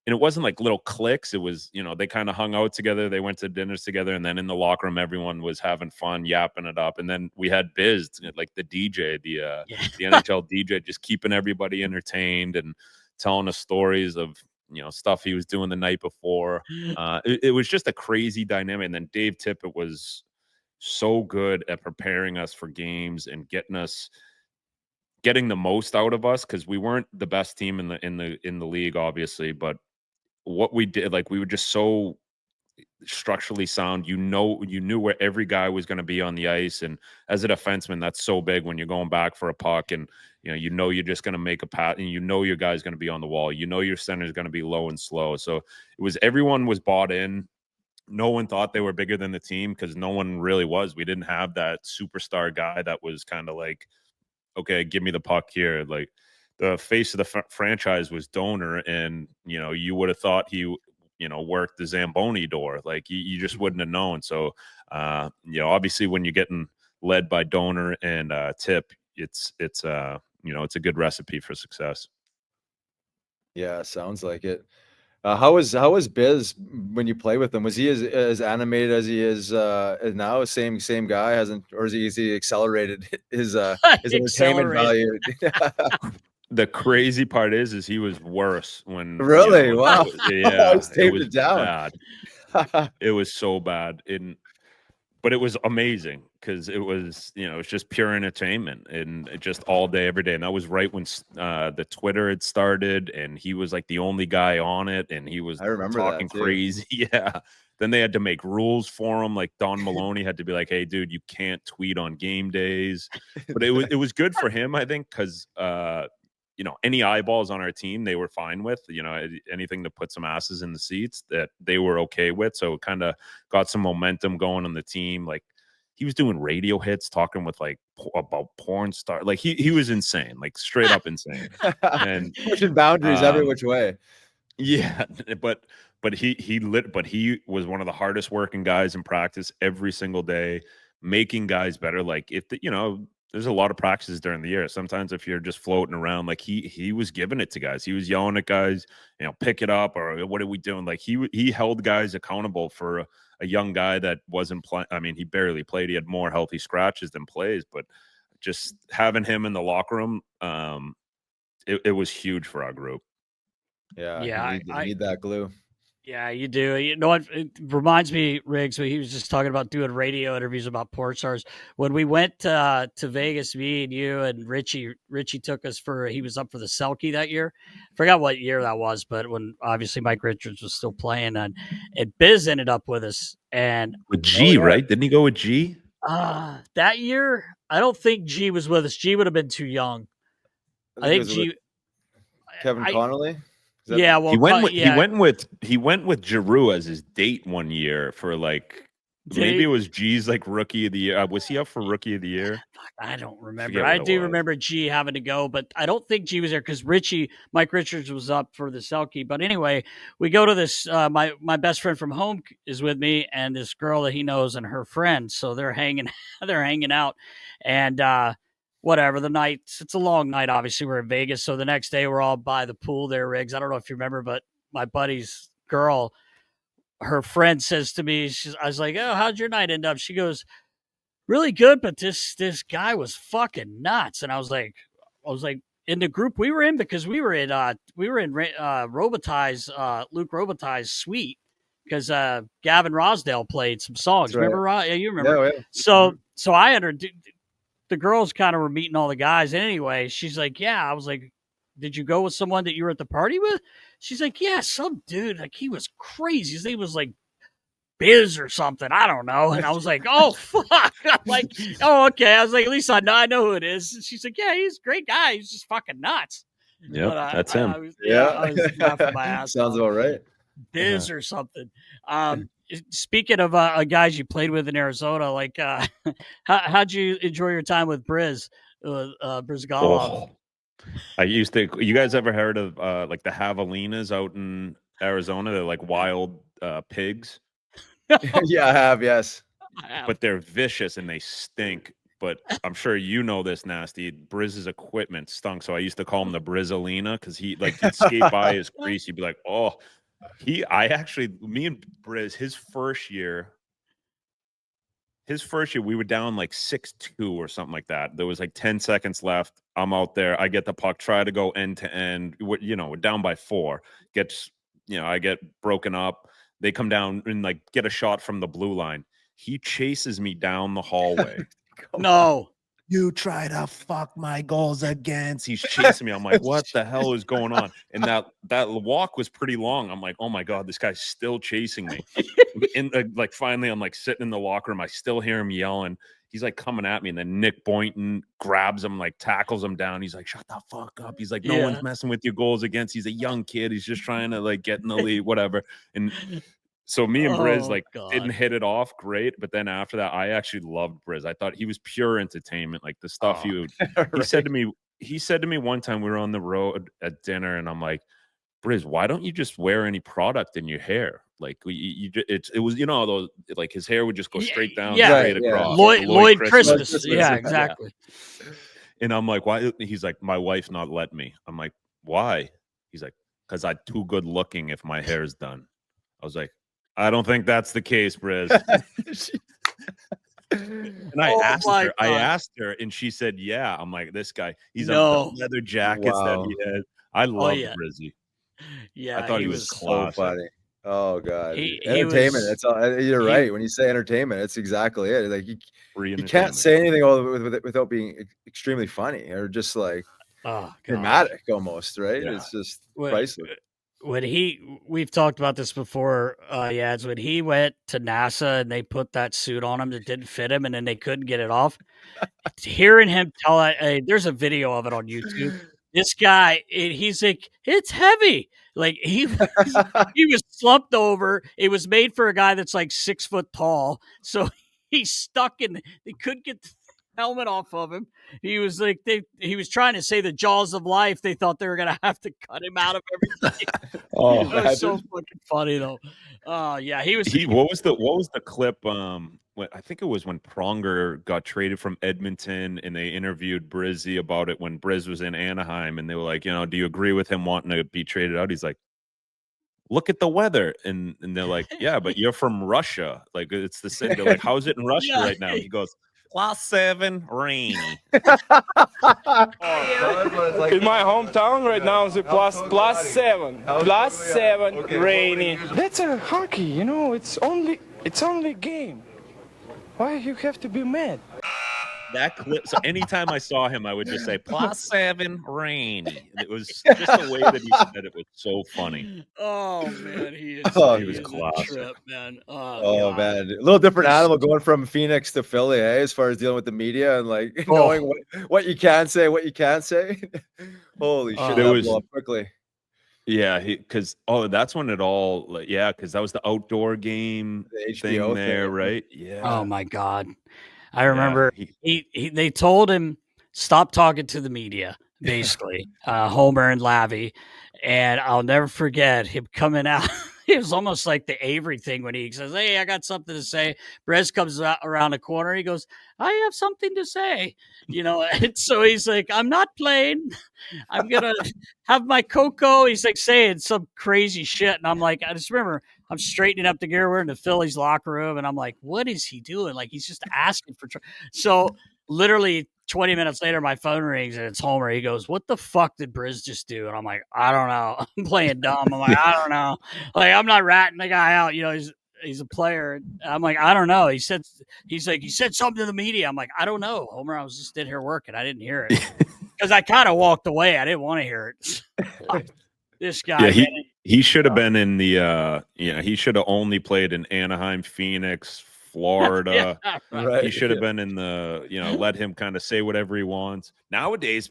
and it wasn't like little cliques. It was, they kind of hung out together. They went to dinners together. And then in the locker room, everyone was having fun, yapping it up. And then we had Biz, like the DJ, the NHL DJ, just keeping everybody entertained and telling us stories of, stuff he was doing the night before. It was just a crazy dynamic. And then Dave Tippett was so good at preparing us for games and getting the most out of us, because we weren't the best team in the league, obviously, but what we did, like, we were just so structurally sound. You knew where every guy was going to be on the ice, and as a defenseman, that's so big when you're going back for a puck, and you're just going to make a pass, and your guy's going to be on the wall. Your center is going to be low and slow. So everyone was bought in. No one thought they were bigger than the team, because no one really was. We didn't have that superstar guy that was kind of like, okay, give me the puck here. Like, the face of the franchise was Donor, and you would have thought he worked the Zamboni door. Like, you just wouldn't have known. So obviously when you're getting led by Donor and Tip, it's a good recipe for success. Yeah, sounds like it. How was Biz when you play with him? Was he as animated as he is now? Same guy, is he accelerated his entertainment value? The crazy part is he was worse when. Really? Wow. Yeah, it was down. Bad. It was so bad. But it was amazing, because it was, it's just pure entertainment, and just all day, every day. And that was right when the Twitter had started, and he was like the only guy on it, and he was talking crazy. Yeah. Then they had to make rules for him. Like Don Maloney had to be like, hey, dude, you can't tweet on game days. But it was good for him, I think, because any eyeballs on our team, they were fine with, anything to put some asses in the seats, that they were okay with. So it kind of got some momentum going on the team. Like, he was doing radio hits, talking with about porn star. Like, he was insane, like straight up insane, and pushing boundaries every which way. Yeah. But he was one of the hardest working guys in practice every single day, making guys better. Like, there's a lot of practices during the year. Sometimes if you're just floating around, like he was giving it to guys. He was yelling at guys, pick it up, or what are we doing? Like, he held guys accountable for a young guy that wasn't playing. I mean, he barely played. He had more healthy scratches than plays, but just having him in the locker room, it was huge for our group. Yeah. You need that glue. Yeah, you do. It reminds me, Riggs, he was just talking about doing radio interviews about porn stars. When we went to Vegas, me and you and Richie took us he was up for the Selke that year. I forgot what year that was, but when obviously Mike Richards was still playing, and Biz ended up with us. And with G, right? Didn't he go with G? That year, I don't think G was with us. G would have been too young. I think G. Kevin Connolly. Yeah, well, he went with Giroux as his date one year for maybe it was G's rookie of the year. Was he up for rookie of the year? I don't remember. I do remember G having to go, but I don't think G was there because Mike Richards was up for the Selke. But anyway, we go to this. My best friend from home is with me, and this girl that he knows and her friend. So they're hanging out, and whatever, the night, it's a long night. Obviously, we're in Vegas. So the next day, we're all by the pool there, Riggs. I don't know if you remember, but my buddy's girl, her friend says to me, I was like, oh, how'd your night end up? She goes, really good, but this guy was fucking nuts. And I was like, in the group we were in, because we were in Robitaille's, Luke Robitaille's suite, because Gavin Rosdale played some songs. Right. Remember? Yeah, you remember. Yeah. So I entered. The girls kind of were meeting all the guys. And anyway, she's like, yeah. I was like, did you go with someone that you were at the party with? She's like, yeah, some dude, like he was crazy. His name was like Biz or something. I don't know. And I was like, oh, fuck. I'm like, oh, okay. I was like, at least I know who it is. And she's like, yeah, he's a great guy. He's just fucking nuts. Yep, that's him. I was laughing my ass Sounds off. about right. Biz or something. Speaking of guys you played with in Arizona, like how'd you enjoy your time with Bryzgalov? I used to. You guys ever heard of like the javelinas out in Arizona? They're like wild pigs. Yeah, I have. Yes, but they're vicious and they stink. But I'm sure you know this, Nasty. Brizz's equipment stunk, so I used to call him the Brizzalina because he'd skate by his crease. He'd be like, "Oh." Me and Briz, his first year, we were down like 6-2 or something like that. There was like 10 seconds left. I'm out there. I get the puck, try to go end to end. We're down by 4. I get broken up. They come down and like get a shot from the blue line. He chases me down the hallway. No. You try to fuck my goals against. He's chasing me. I'm like, what the hell is going on? And that walk was pretty long. I'm like, oh my God, this guy's still chasing me. And like finally, I'm like sitting in the locker room. I still hear him yelling. He's like coming at me, and then Nick Boynton grabs him, like tackles him down. He's like, shut the fuck up. He's like, no one's messing with your goals against. He's a young kid. He's just trying to like get in the league, whatever. And so me and Briz didn't hit it off great, but then after that, I actually loved Briz. I thought he was pure entertainment, like the stuff he said to me. He said to me one time, we were on the road at dinner, and I'm like, Briz, why don't you just wear any product in your hair? Like it was those, like his hair would just go straight down, straight across. Lloyd Christmas. Yeah, exactly. And I'm like, why? He's like, my wife's not letting me. I'm like, why? He's like, because I'm too good looking if my hair's done. I was like, I don't think that's the case, Briz. And I asked her, and she said, yeah. I'm like, this guy, he's on the leather jackets that he had. I love Brizzy. Yeah, I thought he was so funny. Oh God, entertainment. That's all. You're right. When you say entertainment, it's exactly it. Like you can't say anything without being extremely funny or just like dramatic almost, right? Yeah. It's just priceless. We've talked about this before, Yands, when he went to NASA and they put that suit on him that didn't fit him and then they couldn't get it off. Hearing him tell there's a video of it on YouTube. This guy, he's like, it's heavy. Like he was slumped over. It was made for a guy that's like 6 foot tall. So he's stuck in, they couldn't get the helmet off of him. He was like, he was trying to say the jaws of life. They thought they were going to have to cut him out of everything. That was so fucking funny though. Yeah, what was the clip? I think it was when Pronger got traded from Edmonton and they interviewed Brizzy about it when Briz was in Anaheim, and they were like, do you agree with him wanting to be traded out? He's like, look at the weather. And they're like, yeah, but you're from Russia. Like, it's the same. They're like, how's it in Russia right now? He goes, +7, rainy. In my hometown right now, the +7. +7, rainy. That's a hockey, it's only game. Why you have to be mad? That clip. So anytime I saw him, I would just say +7, rainy. And it was just the way that he said it was so funny. Oh man, he was classic, trip, man. Oh man, a little different animal going from Phoenix to Philly, as far as dealing with the media and like knowing what you can say, what you can't say. Holy shit, that blew up quickly. Yeah, because that's when it all because that was the outdoor game thing there, right? Yeah. Oh my God. I remember they told him stop talking to the media, basically, Homer and Lavi, and I'll never forget him coming out. It was almost like the Avery thing when he says, "Hey, I got something to say." Brez comes around the corner. He goes, "I have something to say," And so he's like, "I'm not playing. I'm gonna have my cocoa." He's like saying some crazy shit, and I'm like, I just remember I'm straightening up the gear. We're in the Phillies locker room, and I'm like, "What is he doing?" Like he's just asking for. So literally 20 minutes later, my phone rings and it's Homer. He goes, "What the fuck did Briz just do?" And I'm like, "I don't know." I'm playing dumb. I'm like, "I don't know." Like I'm not ratting the guy out. He's a player. And I'm like, "I don't know." He's like, "You said something to the media." I'm like, "I don't know, Homer. I was just in here working. I didn't hear it." Because I kind of walked away. I didn't want to hear it. This guy, He should have been in the he should have only played in Anaheim, Phoenix, Florida. Right. He should have been in the, let him kind of say whatever he wants. Nowadays,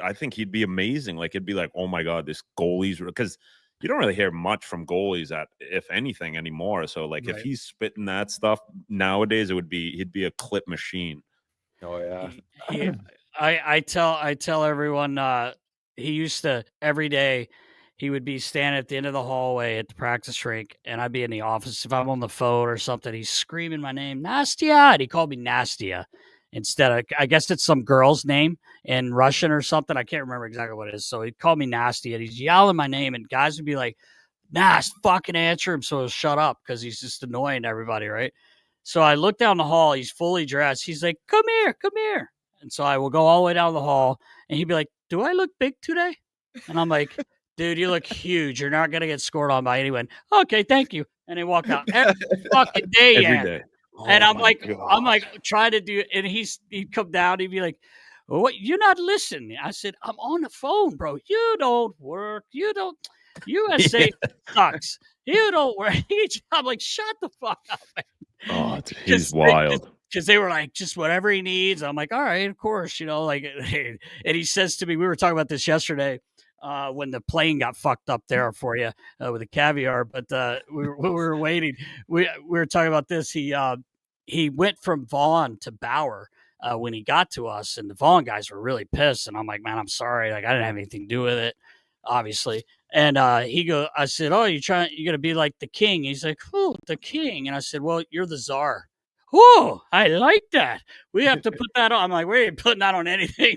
I think he'd be amazing. Like, it'd be like, oh my God, this goalie's, because you don't really hear much from goalies if anything anymore. So like if he's spitting that stuff nowadays, he'd be a clip machine. Oh yeah. I tell everyone he used to every day he would be standing at the end of the hallway at the practice rink, and I'd be in the office. If I'm on the phone or something, he's screaming my name, Nastia, and he called me Nastia instead of, I guess it's some girl's name in Russian or something. I can't remember exactly what it is. So he'd call me Nasty, and he's yelling my name, and guys would be like, Nast, fucking answer him so he'll shut up, because he's just annoying everybody, right? So I look down the hall. He's fully dressed. He's like, come here, come here. And so I will go all the way down the hall, and he'd be like, do I look big today? And I'm like, dude, you look huge. You're not going to get scored on by anyone. Okay, thank you. And they walk out every fucking day. Every day. Oh, and I'm like trying to do, and he'd come down. He'd be like, well, what? You're not listening. I said, I'm on the phone, bro. You don't work. You don't. USA sucks. You don't work. I'm like, shut the fuck up, man. Oh, he's wild. Because they were like, just whatever he needs. I'm like, all right, of course, like, and he says to me, we were talking about this yesterday when the plane got fucked up there for you with the caviar, but we were waiting. We were talking about this. He went from Vaughn to Bauer when he got to us, and the Vaughn guys were really pissed. And I'm like, man, I'm sorry. Like, I didn't have anything to do with it, obviously. And I said, oh, you're going to be like the king. He's like, oh, the king. And I said, well, you're the czar. Oh, I like that. We have to put that on. I'm like, we ain't putting that on anything.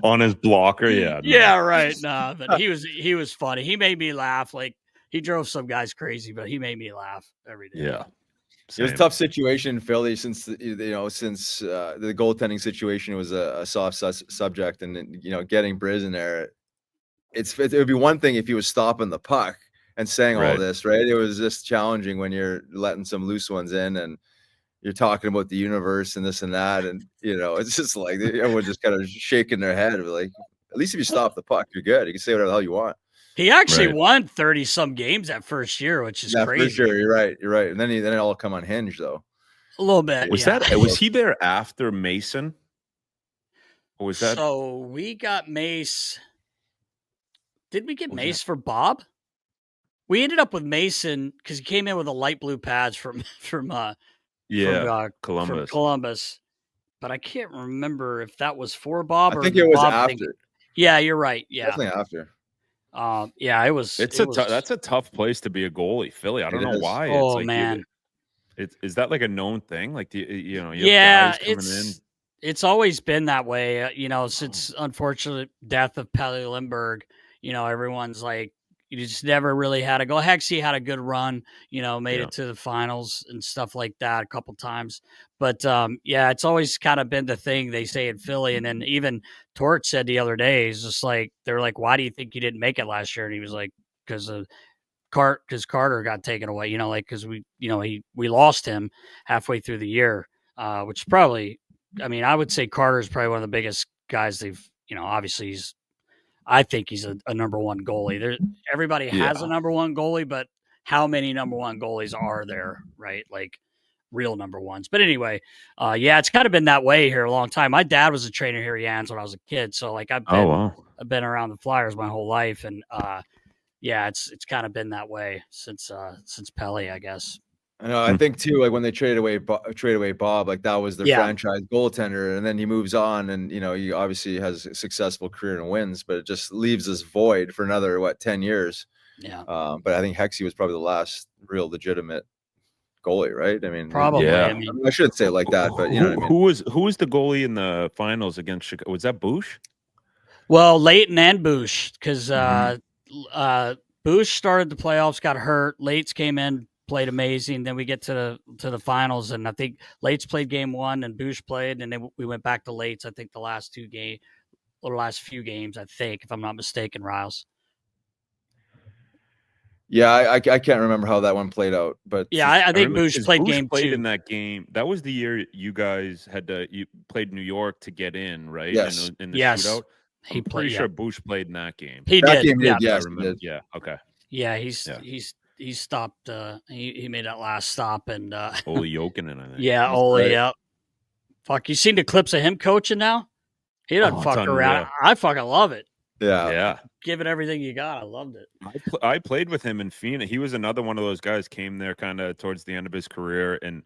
On his blocker, yeah. No. Yeah, right. No, but he was funny. He made me laugh. Like, he drove some guys crazy, but he made me laugh every day. Yeah. It was a tough situation in Philly since the goaltending situation was a soft subject, and getting Briz in there, it would be one thing if he was stopping the puck and saying all this, right? It was just challenging when you're letting some loose ones in and you're talking about the universe and this and that, and it's just like everyone just kind of shaking their head, like, at least if you stop the puck, you're good. You can say whatever the hell you want. He actually won 30-some games that first year, which is crazy. For sure, you're right. And then it all come unhinged though. A little bit. Was he there after Mason? Or was that? So we got Mace. Did we get Mace for Bob? We ended up with Mason because he came in with a light blue pads from Columbus. But I can't remember if that was for Bob or I think it was Bob after. Yeah, you're right. Yeah, definitely after. It was. That's a tough place to be a goalie, Philly. I don't know why. Oh, it's like, man, is that like a known thing? Like, you have guys coming in. It's always been that way. Since unfortunate death of Pelle Lindbergh. Everyone's like, you just never really had to go. Hexy had a good run, made it to the finals and stuff like that a couple times. But it's always kind of been the thing they say in Philly. And then even Torch said the other day, he's just like, they're like, why do you think you didn't make it last year? And he was like, because Carter got taken away, because we lost him halfway through the year, which probably, I would say Carter is probably one of the biggest guys they've, obviously I think he's a number one goalie. Everybody has a number one goalie, but how many number one goalies are there, right? Like real number ones. But anyway, it's kind of been that way here a long time. My dad was a trainer here at Yands when I was a kid, so like I've been around the Flyers my whole life, and it's kind of been that way since Pelle, I guess. I know. I think too, like when they traded away Bob, like that was their franchise goaltender, and then he moves on, and he obviously has a successful career and wins, but it just leaves this void for another 10 years. Yeah. But I think Hexy was probably the last real legitimate goalie, right? Probably. Yeah. I shouldn't say it like that, but who was the goalie in the finals against Chicago? Was that Bush? Well, Leighton and Bush, because Bush started the playoffs, got hurt. Leighton came in, played amazing. Then we get to the finals, and I think Leighton played game one, and Bush played, and then we went back to Leighton. I think the last few games, I think, if I'm not mistaken, Riles. Yeah, I can't remember how that one played out, but I think Bush played game two. In that game. That was the year you guys you played New York to get in, right? Yes. In the shootout. I'm pretty sure Bush played in that game. He that did. Game did, yes. Yeah. Okay. Yeah, Yeah. he stopped. He made that last stop, and Ole Jokinen, I think. yeah, That's Ole. right. Yeah, fuck. You seen the clips of him coaching now? He doesn't Oh, it's fuck around. unreal. I fucking love it. Yeah. Yeah. Give it everything you got. I loved it. I played with him in Phoenix. He was another one of those guys, came there kind of towards the end of his career, and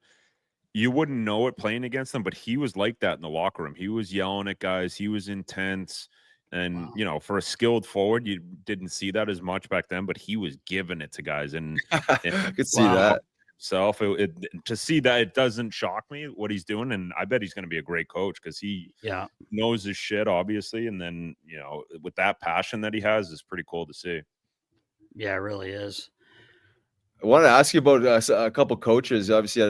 you wouldn't know it playing against him, but he was like that in the locker room. He was yelling at guys. He was intense. And, Wow. you know, for a skilled forward, you didn't see that as much back then, but he was giving it to guys. And I could see Wow. that. himself, to see that, it doesn't shock me what he's doing. And I bet he's going to be a great coach because he Yeah. knows his shit, obviously. And then, you know, with that passion that he has, is pretty cool to see. Yeah, it really is. I wanted to ask you about a couple coaches. Obviously,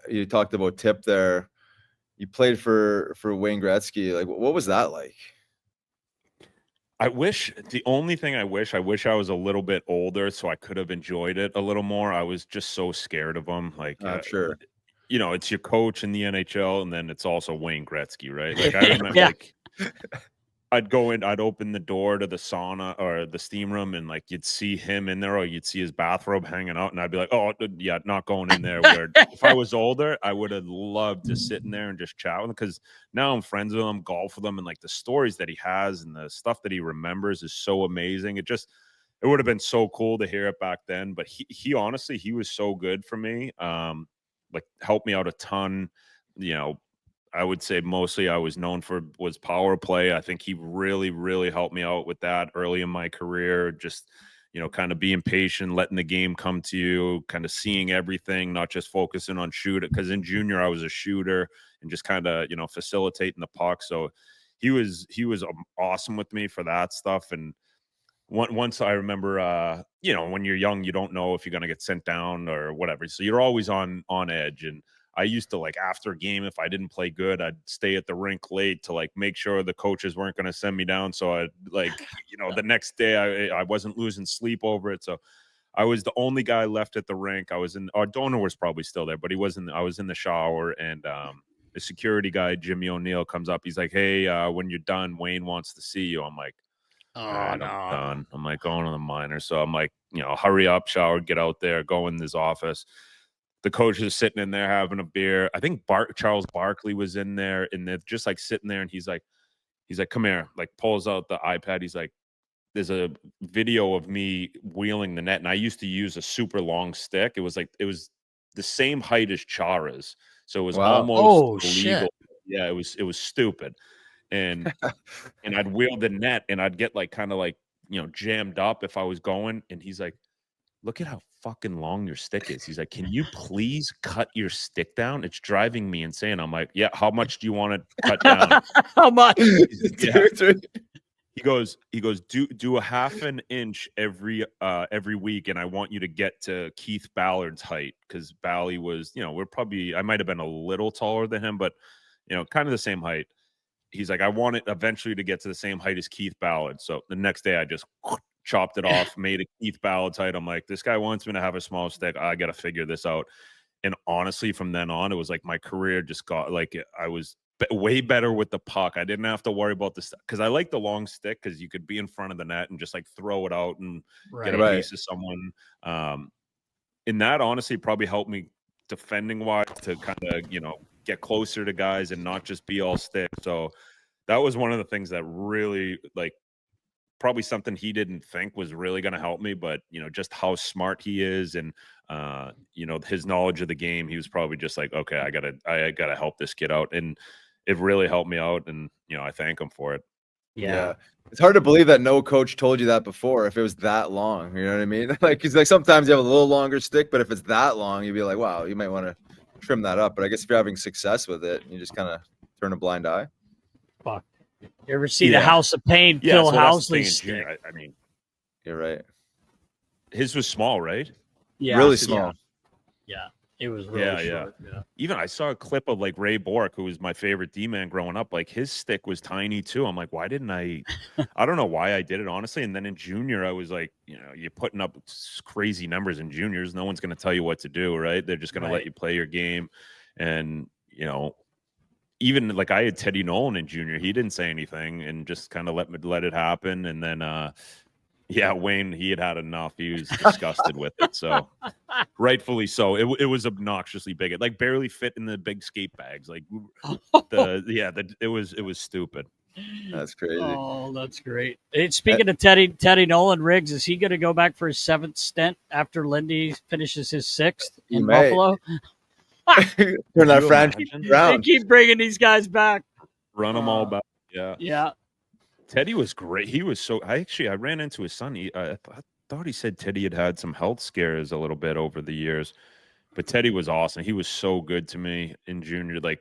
you talked about Tip there. You played for Wayne Gretzky. Like, what was that like? The only thing I wish I was a little bit older so I could have enjoyed it a little more. I was just so scared of him. Like, Sure. You know, it's your coach in the NHL, and then it's also Wayne Gretzky, right? Like, I remember, Yeah. like, I'd go in, I'd open the door to the sauna or the steam room, and like you'd see him in there, or you'd see his bathrobe hanging out, and I'd be like, "Oh, yeah, not going in there." Where if I was older, I would have loved to sit in there and just chat with him, because now I'm friends with him, golf with him, and like the stories that he has and the stuff that he remembers is so amazing. It would have been so cool to hear it back then. But he honestly, he was so good for me. Like, helped me out a ton. You know, I would say mostly I was known for was power play. I think he really, really helped me out with that early in my career. Just, you know, kind of being patient, letting the game come to you, kind of seeing everything, not just focusing on shoot it. Because in junior, I was a shooter and just kind of, you know, facilitating the puck. So he was awesome with me for that stuff. And once I remember, you know, when you're young, you don't know if you're going to get sent down or whatever. So you're always on edge. And I used to, like, after a game, if I didn't play good, I'd stay at the rink late to like make sure the coaches weren't going to send me down. So I, like, you know, the next day I wasn't losing sleep over it. So I was the only guy left at the rink. Our donor was probably still there, but he wasn't. I was in the shower, and the security guy, Jimmy O'Neill, comes up. He's like, "Hey, when you're done, Wayne wants to see you." I'm like, Oh, "All right, no. I'm done." I'm like, going to the minor. So I'm like, you know, hurry up, shower, get out there, go in his office. The coach is sitting in there having a beer. I think Charles Barkley was in there, and they're just like sitting there, and he's like, "Come here," like pulls out the iPad. He's like, "There's a video of me wheeling the net." And I used to use a super long stick. It was the same height as Chara's. So it was Wow. almost Oh, illegal. shit. Yeah, it was stupid. And I'd wheel the net, and I'd get like kind of like, you know, jammed up if I was going. And he's like, "Look at how fucking long your stick is." He's like, "Can you please cut your stick down? It's driving me insane." I'm like, "Yeah, how much do you want to cut down?" How much? Yeah. 2, 3. He goes, do a half an inch every week, and I want you to get to Keith Ballard's height, because Bally was, you know, I might have been a little taller than him, but, you know, kind of the same height. He's like, "I want it eventually to get to the same height as Keith Ballard." So the next day I just chopped it off, made it Keith Ballard's height. I'm like, this guy wants me to have a small stick. I got to figure this out. And honestly, from then on, it was like my career just got, like, I was way better with the puck. I didn't have to worry about this, because I like the long stick, because you could be in front of the net and just like throw it out and get a Right. piece of someone. And that honestly probably helped me defending wise to kind of, you know, get closer to guys and not just be all stick. So that was one of the things that really, like, probably something he didn't think was really going to help me, but, you know, just how smart he is, and you know, his knowledge of the game, he was probably just like, okay, I gotta help this kid out. And it really helped me out, and, you know, I thank him for it. Yeah. It's hard to believe that no coach told you that before, if it was that long. You know what I mean? Like, because like sometimes you have a little longer stick, but if it's that long, you'd be like, wow, you might want to trim that up. But I guess if you're having success with it, you just kind of turn a blind eye. Fuck. You ever see the Yeah. House of Pain, Yeah, Phil so that's the thing Housley in stick? junior. I mean, You're right. his was small, right? Yeah. Really small. Yeah. It was really Yeah, short. Yeah. Even I saw a clip of like Ray Bork, who was my favorite D-man growing up. Like, his stick was tiny too. I'm like, why didn't I don't know why I did it, honestly. And then in junior, I was like, you know, you're putting up crazy numbers in juniors. No one's going to tell you what to do, right? They're just going to let you play your game. And, you know, even like I had Teddy Nolan in junior. He didn't say anything and just kind of let it happen. And then Yeah, Wayne, he had enough. He was disgusted with it. So rightfully so. It was obnoxiously big. It like barely fit in the big skate bags. Like it was stupid. That's crazy. Oh, that's great. Hey, speaking of Teddy Nolan, Riggs, is he going to go back for his 7th stint after Lindy finishes his 6th in Buffalo? Turn that franchise They around. keep bringing these guys back. Run them all back. Yeah. Yeah. Teddy was great. He was so. I ran into his son. I thought he said Teddy had some health scares a little bit over the years, but Teddy was awesome. He was so good to me in junior. Like,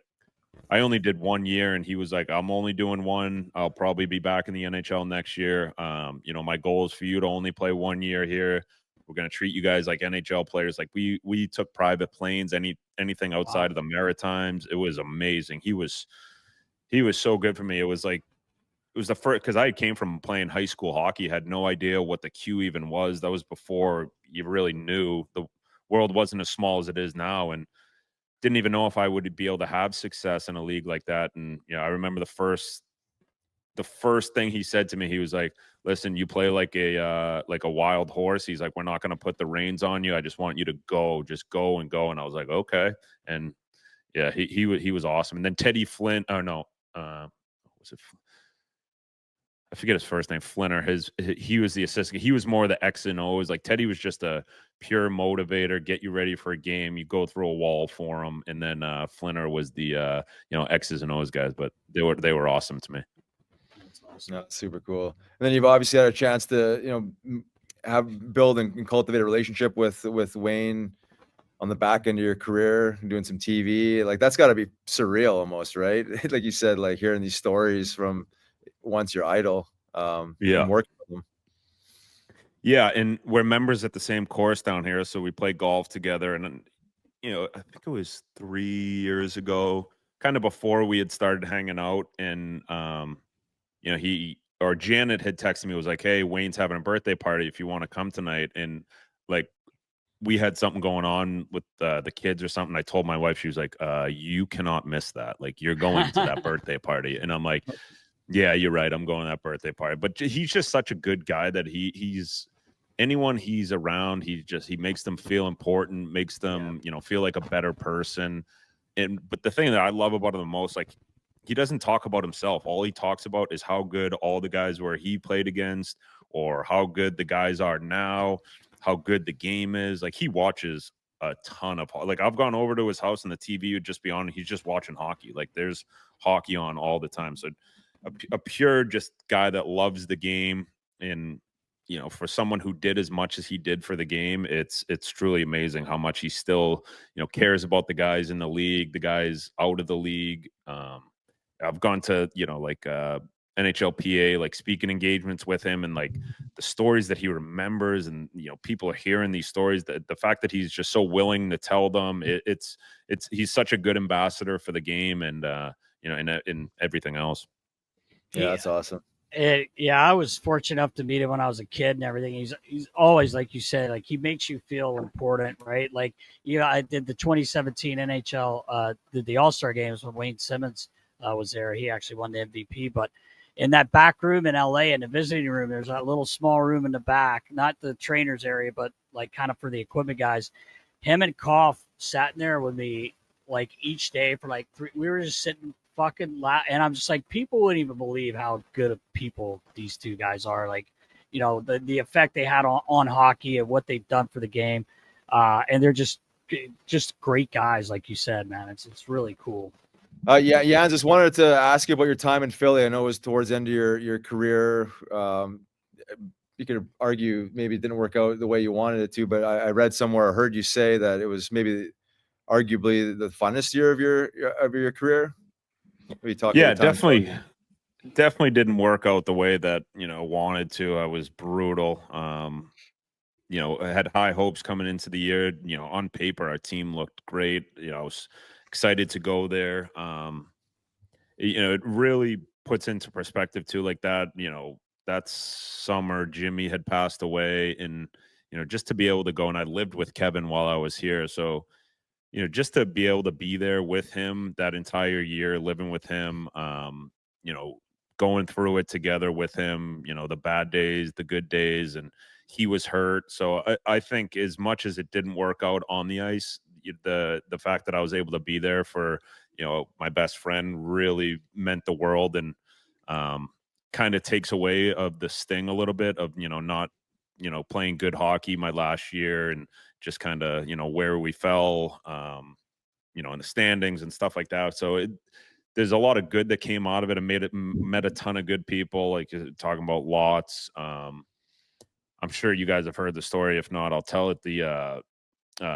I only did 1 year, and he was like, "I'm only doing one. I'll probably be back in the NHL next year. My goal is for you to only play 1 year here. We're gonna treat you guys like NHL players. Like we took private planes. Anything outside of the Maritimes. It was amazing. He was so good for me. It was the first, because I came from playing high school hockey, had no idea what the Q even was. That was before you really knew. The world wasn't as small as it is now, and didn't even know if I would be able to have success in a league like that. And I remember the first thing he said to me, he was like, "Listen, you play like a wild horse." He's like, "We're not going to put the reins on you. I just want you to go, just go and go." And I was like, "Okay." And yeah, he was awesome. And then Teddy Flynn, was it? I forget his first name, Flinner. He was the assistant. He was more the X and O's. Like, Teddy was just a pure motivator, get you ready for a game. You go through a wall for him, and then Flinner was the X's and O's guys. But they were awesome to me. That's awesome. No, super cool. And then you've obviously had a chance to build and cultivate a relationship with Wayne on the back end of your career, doing some TV. Like, that's got to be surreal almost, right? Like you said, like hearing these stories from once your idol, and working with them. Yeah, and we're members at the same course down here, so we play golf together. And I think it was 3 years ago, kind of before we had started hanging out, and he or Janet had texted me, was like, "Hey, Wayne's having a birthday party if you want to come tonight." And like, we had something going on with the kids or something. I told my wife, she was like, "You cannot miss that. Like, you're going to that birthday party." And I'm like, "Yeah, you're right. I'm going to that birthday party." But he's just such a good guy that he's anyone he's around, he makes them feel important, makes them, feel like a better person. But the thing that I love about him the most, like, he doesn't talk about himself. All he talks about is how good all the guys were he played against, or how good the guys are now, how good the game is. Like, he watches a ton of, like, I've gone over to his house and the TV would just be on. He's just watching hockey. Like, there's hockey on all the time. So a pure just guy that loves the game. And for someone who did as much as he did for the game, it's truly amazing how much he still cares about the guys in the league, the guys out of the league. I've gone to NHLPA like speaking engagements with him, and like the stories that he remembers, and people are hearing these stories, that the fact that he's just so willing to tell them, he's such a good ambassador for the game, and in everything else. Yeah, that's awesome. I was fortunate enough to meet him when I was a kid and everything. He's always, like you said, like, he makes you feel important, right? Like, I did the 2017 NHL, did the All-Star games when Wayne Simmons was there. He actually won the MVP. But in that back room in LA, in the visiting room, there's that little small room in the back, not the trainers area, but like kind of for the equipment guys. Him and Koff sat in there with me like each day for like 3. We were just sitting fucking loud, and I'm just like, people wouldn't even believe how good of people these two guys are. Like, the effect they had on hockey and what they've done for the game, and they're just great guys, like you said, man. It's really cool. Yands, just wanted to ask you about your time in Philly. I know it was towards the end of your career. You could argue maybe it didn't work out the way you wanted it to, but I read somewhere, I heard you say that it was maybe arguably the funnest year of your career. Yeah, definitely didn't work out the way that wanted to. I was brutal. I had high hopes coming into the year. On paper, our team looked great. I was excited to go there. It really puts into perspective too, like that. That summer Jimmy had passed away, and just to be able to go, and I lived with Kevin while I was here, so. Just to be able to be there with him that entire year, living with him, going through it together with him, the bad days, the good days, and he was hurt. So I think as much as it didn't work out on the ice, the fact that I was able to be there for, my best friend really meant the world, and kind of takes away of the sting a little bit of, not, playing good hockey my last year, and just kind of, where we fell, in the standings and stuff like that. So there's a lot of good that came out of it, and met a ton of good people, like talking about lots. I'm sure you guys have heard the story. If not, I'll tell it. The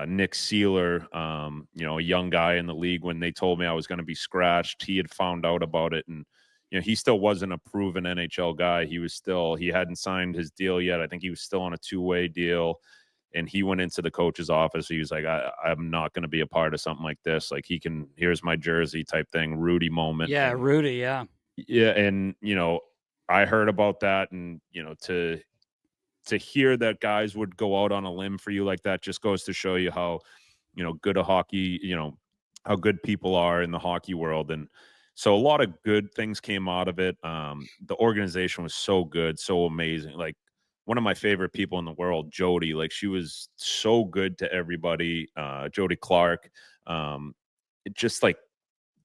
Nick Seeler, a young guy in the league, when they told me I was going to be scratched, he had found out about it, and he still wasn't a proven NHL guy. He hadn't signed his deal yet. I think he was still on a 2-way deal, and he went into the coach's office. He was like, I'm not going to be a part of something like this. Like, here's my jersey type thing, Rudy moment. Yeah, and, Rudy, yeah. Yeah, and I heard about that, and to hear that guys would go out on a limb for you like that just goes to show you how, good a hockey, how good people are in the hockey world. And so a lot of good things came out of it. The organization was so good, so amazing. Like, one of my favorite people in the world, Jody, like, she was so good to everybody. Jody Clark, it just like,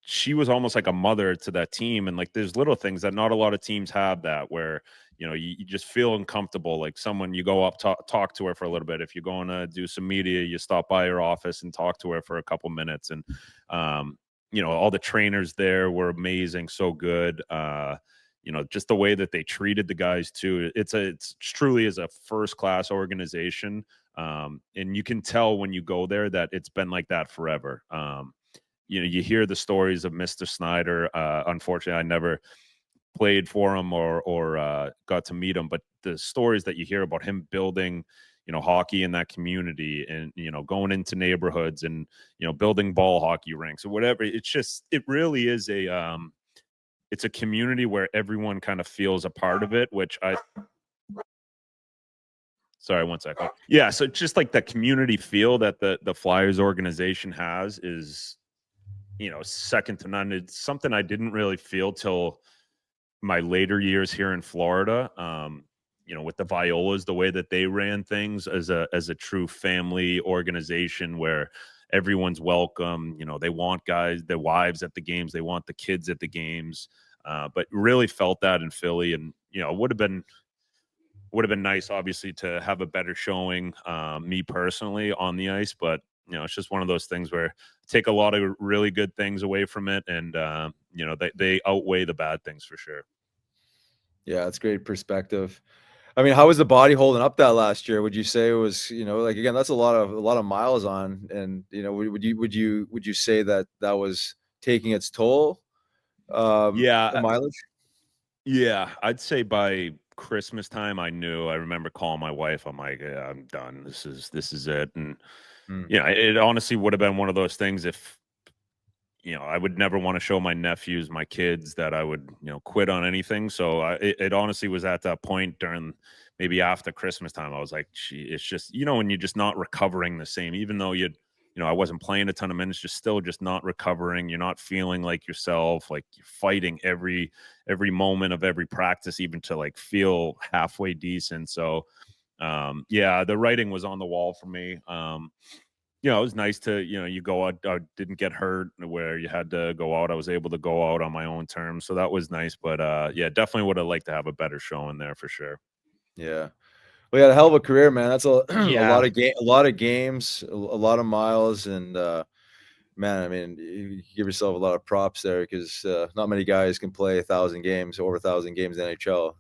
she was almost like a mother to that team. And like, there's little things that not a lot of teams have, that where, you just feel uncomfortable. Like, someone, you go up, talk to her for a little bit. If you're going to do some media, you stop by her office and talk to her for a couple minutes. And, all the trainers there were amazing. So good. Just the way that they treated the guys too. It's truly is a first-class organization. And you can tell when you go there that it's been like that forever. You hear the stories of Mr. Snyder. Unfortunately, I never played for him or got to meet him, but the stories that you hear about him building, hockey in that community, and, going into neighborhoods, and, building ball hockey rinks or whatever. It really is it's a community where everyone kind of feels a part of it, sorry, one second. Yeah. So just like that community feel that the Flyers organization has is, second to none. It's something I didn't really feel till my later years here in Florida. With the Violas, the way that they ran things as a true family organization where everyone's welcome. They want their wives at the games. They want the kids at the games. But really felt that in Philly, and, it would have been nice, obviously, to have a better showing, me personally, on the ice. But, it's just one of those things where take a lot of really good things away from it. And, they outweigh the bad things for sure. Yeah, it's great perspective. I mean, how was the body holding up that last year? Would you say it was, like, again, that's a lot of miles on, and, would you say that was taking its toll? Yeah. The mileage? Yeah, I'd say by Christmas time, I remember calling my wife. I'm like, yeah, I'm done. This is it. And, it honestly would have been one of those things if, I would never want to show my nephews, my kids, that I would, quit on anything. So it honestly was at that point during maybe after Christmas time. I was like, gee, it's just, when you're just not recovering the same, even though I wasn't playing a ton of minutes, just not recovering. You're not feeling like yourself, like you're fighting every moment of every practice, even to like feel halfway decent. So, the writing was on the wall for me. It was nice to, you go out, I didn't get hurt where you had to go out. I was able to go out on my own terms. So that was nice. But definitely would have liked to have a better showing there for sure. Yeah. Well, you had a hell of a career, man. That's a Yeah. a lot of games, a lot of miles, and man, I mean, you give yourself a lot of props there, because not many guys can play 1,000 games, over 1,000 games in the NHL,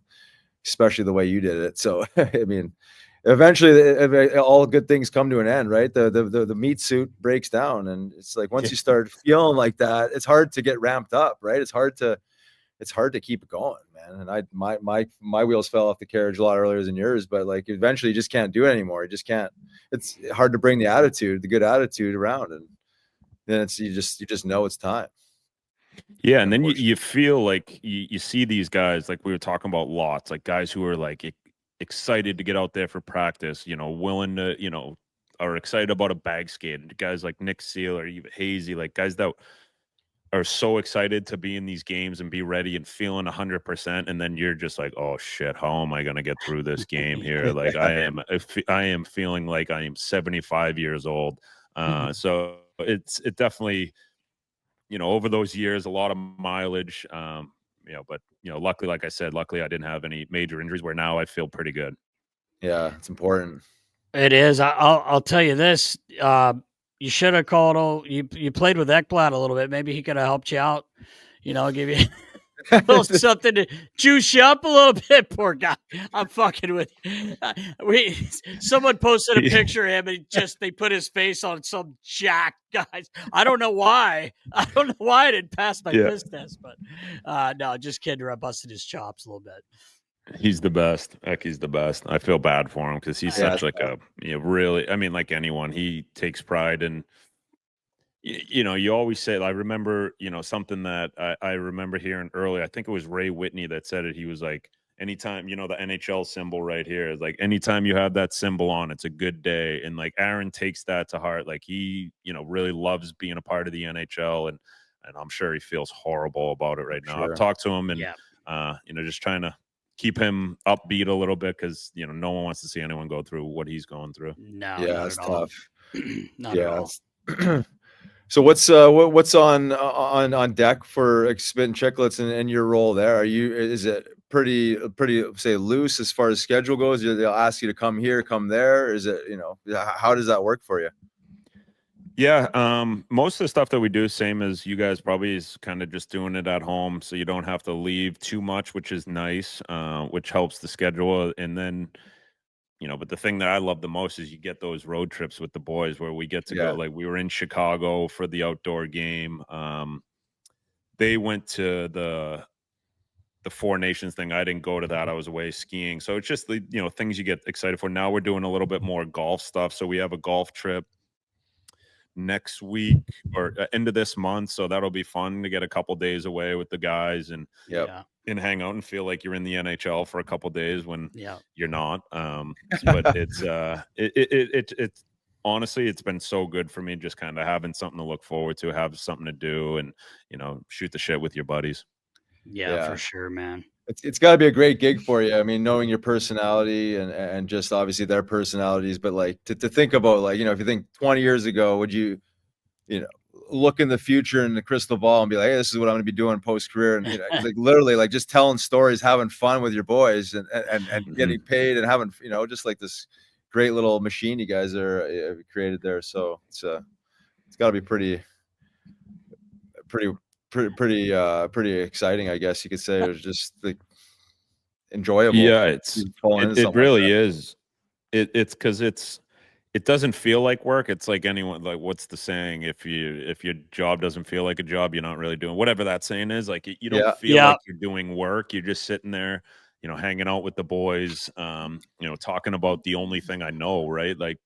especially the way you did it. So, I mean, eventually, all good things come to an end, right? The meat suit breaks down, and it's like once you start feeling like that, it's hard to get ramped up, right? It's hard to keep it going, man. And my wheels fell off the carriage a lot earlier than yours, but like eventually you just can't do it anymore. You just can't. It's hard to bring the good attitude around, and then you just know it's time. Yeah, and then you feel like you see these guys, like we were talking about lots, like guys who are like excited to get out there for practice, willing to, are excited about a bag skate. And guys like Nick Seeler, even Hazy, like guys that are so excited to be in these games and be ready and feeling 100%, and then you're just like, oh shit, how am I going to get through this game here? Like I am feeling like I am 75 years old. So it definitely, over those years, a lot of mileage, but luckily, like I said, luckily I didn't have any major injuries where now I feel pretty good. Yeah, it's important. It is. I'll tell you this. You should have called. You played with Ekblad a little bit. Maybe he could have helped you out. Give you a little something to juice you up a little bit. Poor guy. I'm fucking with you. Someone posted a picture of him and they put his face on some jack guys. I don't know why. I didn't pass my piss test, but no, just kidding. I busted his chops a little bit. He's the best. He's the best. I feel bad for him because he's such like really, I mean, like anyone, he takes pride in, you always say, I remember, something that I remember hearing earlier. I think it was Ray Whitney that said it. He was like, anytime, the NHL symbol right here is like, anytime you have that symbol on, it's a good day. And like Aaron takes that to heart. Like he, really loves being a part of the NHL, and I'm sure he feels horrible about it right now. I've talked to him and, just trying to keep him upbeat a little bit because no one wants to see anyone go through what he's going through. No, it's tough. Not at all. So what's on deck for Spittin Chiclets and your role there? Is it pretty say loose as far as schedule goes? They'll ask you to come here, come there. Is it how does that work for you? Yeah, most of the stuff that we do, same as you guys probably, is kind of just doing it at home, so you don't have to leave too much, which is nice, which helps the schedule. And then, but the thing that I love the most is you get those road trips with the boys where we get to go. Like we were in Chicago for the outdoor game. They went to the Four Nations thing. I didn't go to that. I was away skiing. So it's just things you get excited for. Now we're doing a little bit more golf stuff. So we have a golf trip next week or end of this month, so that'll be fun to get a couple days away with the guys and hang out and feel like you're in the NHL for a couple days when you're not. But it's honestly, it's been so good for me, just kind of having something to look forward to, have something to do, and shoot the shit with your buddies. Yeah, for sure, man. It's got to be a great gig for you. I mean, knowing your personality and just obviously their personalities, but like to think about, like, if you think 20 years ago, would you look in the future in the crystal ball and be like, hey, this is what I'm going to be doing post career, and like literally like just telling stories, having fun with your boys, and getting paid and having just like this great little machine you guys are created there. So it's got to be pretty exciting, I guess you could say. It was just like enjoyable. Yeah, it really is. It's because it doesn't feel like work. It's like anyone, like, what's the saying? If your job doesn't feel like a job, you're not really doing whatever that saying is. Like you don't feel like you're doing work. You're just sitting there, hanging out with the boys, talking about the only thing I know, right? Like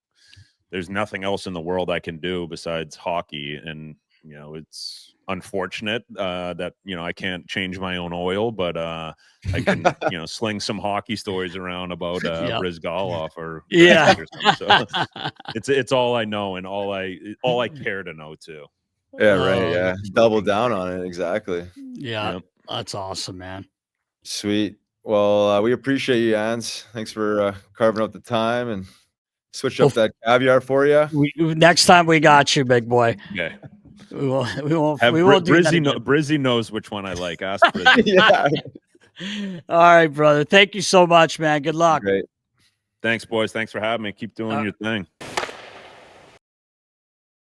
there's nothing else in the world I can do besides hockey. And it's unfortunate that I can't change my own oil, but I can sling some hockey stories around about Bryzgalov or so it's all I know and all I care to know too. Double down on it. Exactly. That's awesome, man. Sweet. Well, we appreciate you, Yands. Thanks for carving out the time and switch up that caviar for you. Next time we got you, big boy. Okay. We won't do that. Brizzy knows which one I like. Ask Brizzy. All right, brother. Thank you so much, man. Good luck. Great. Thanks, boys. Thanks for having me. Keep doing your thing.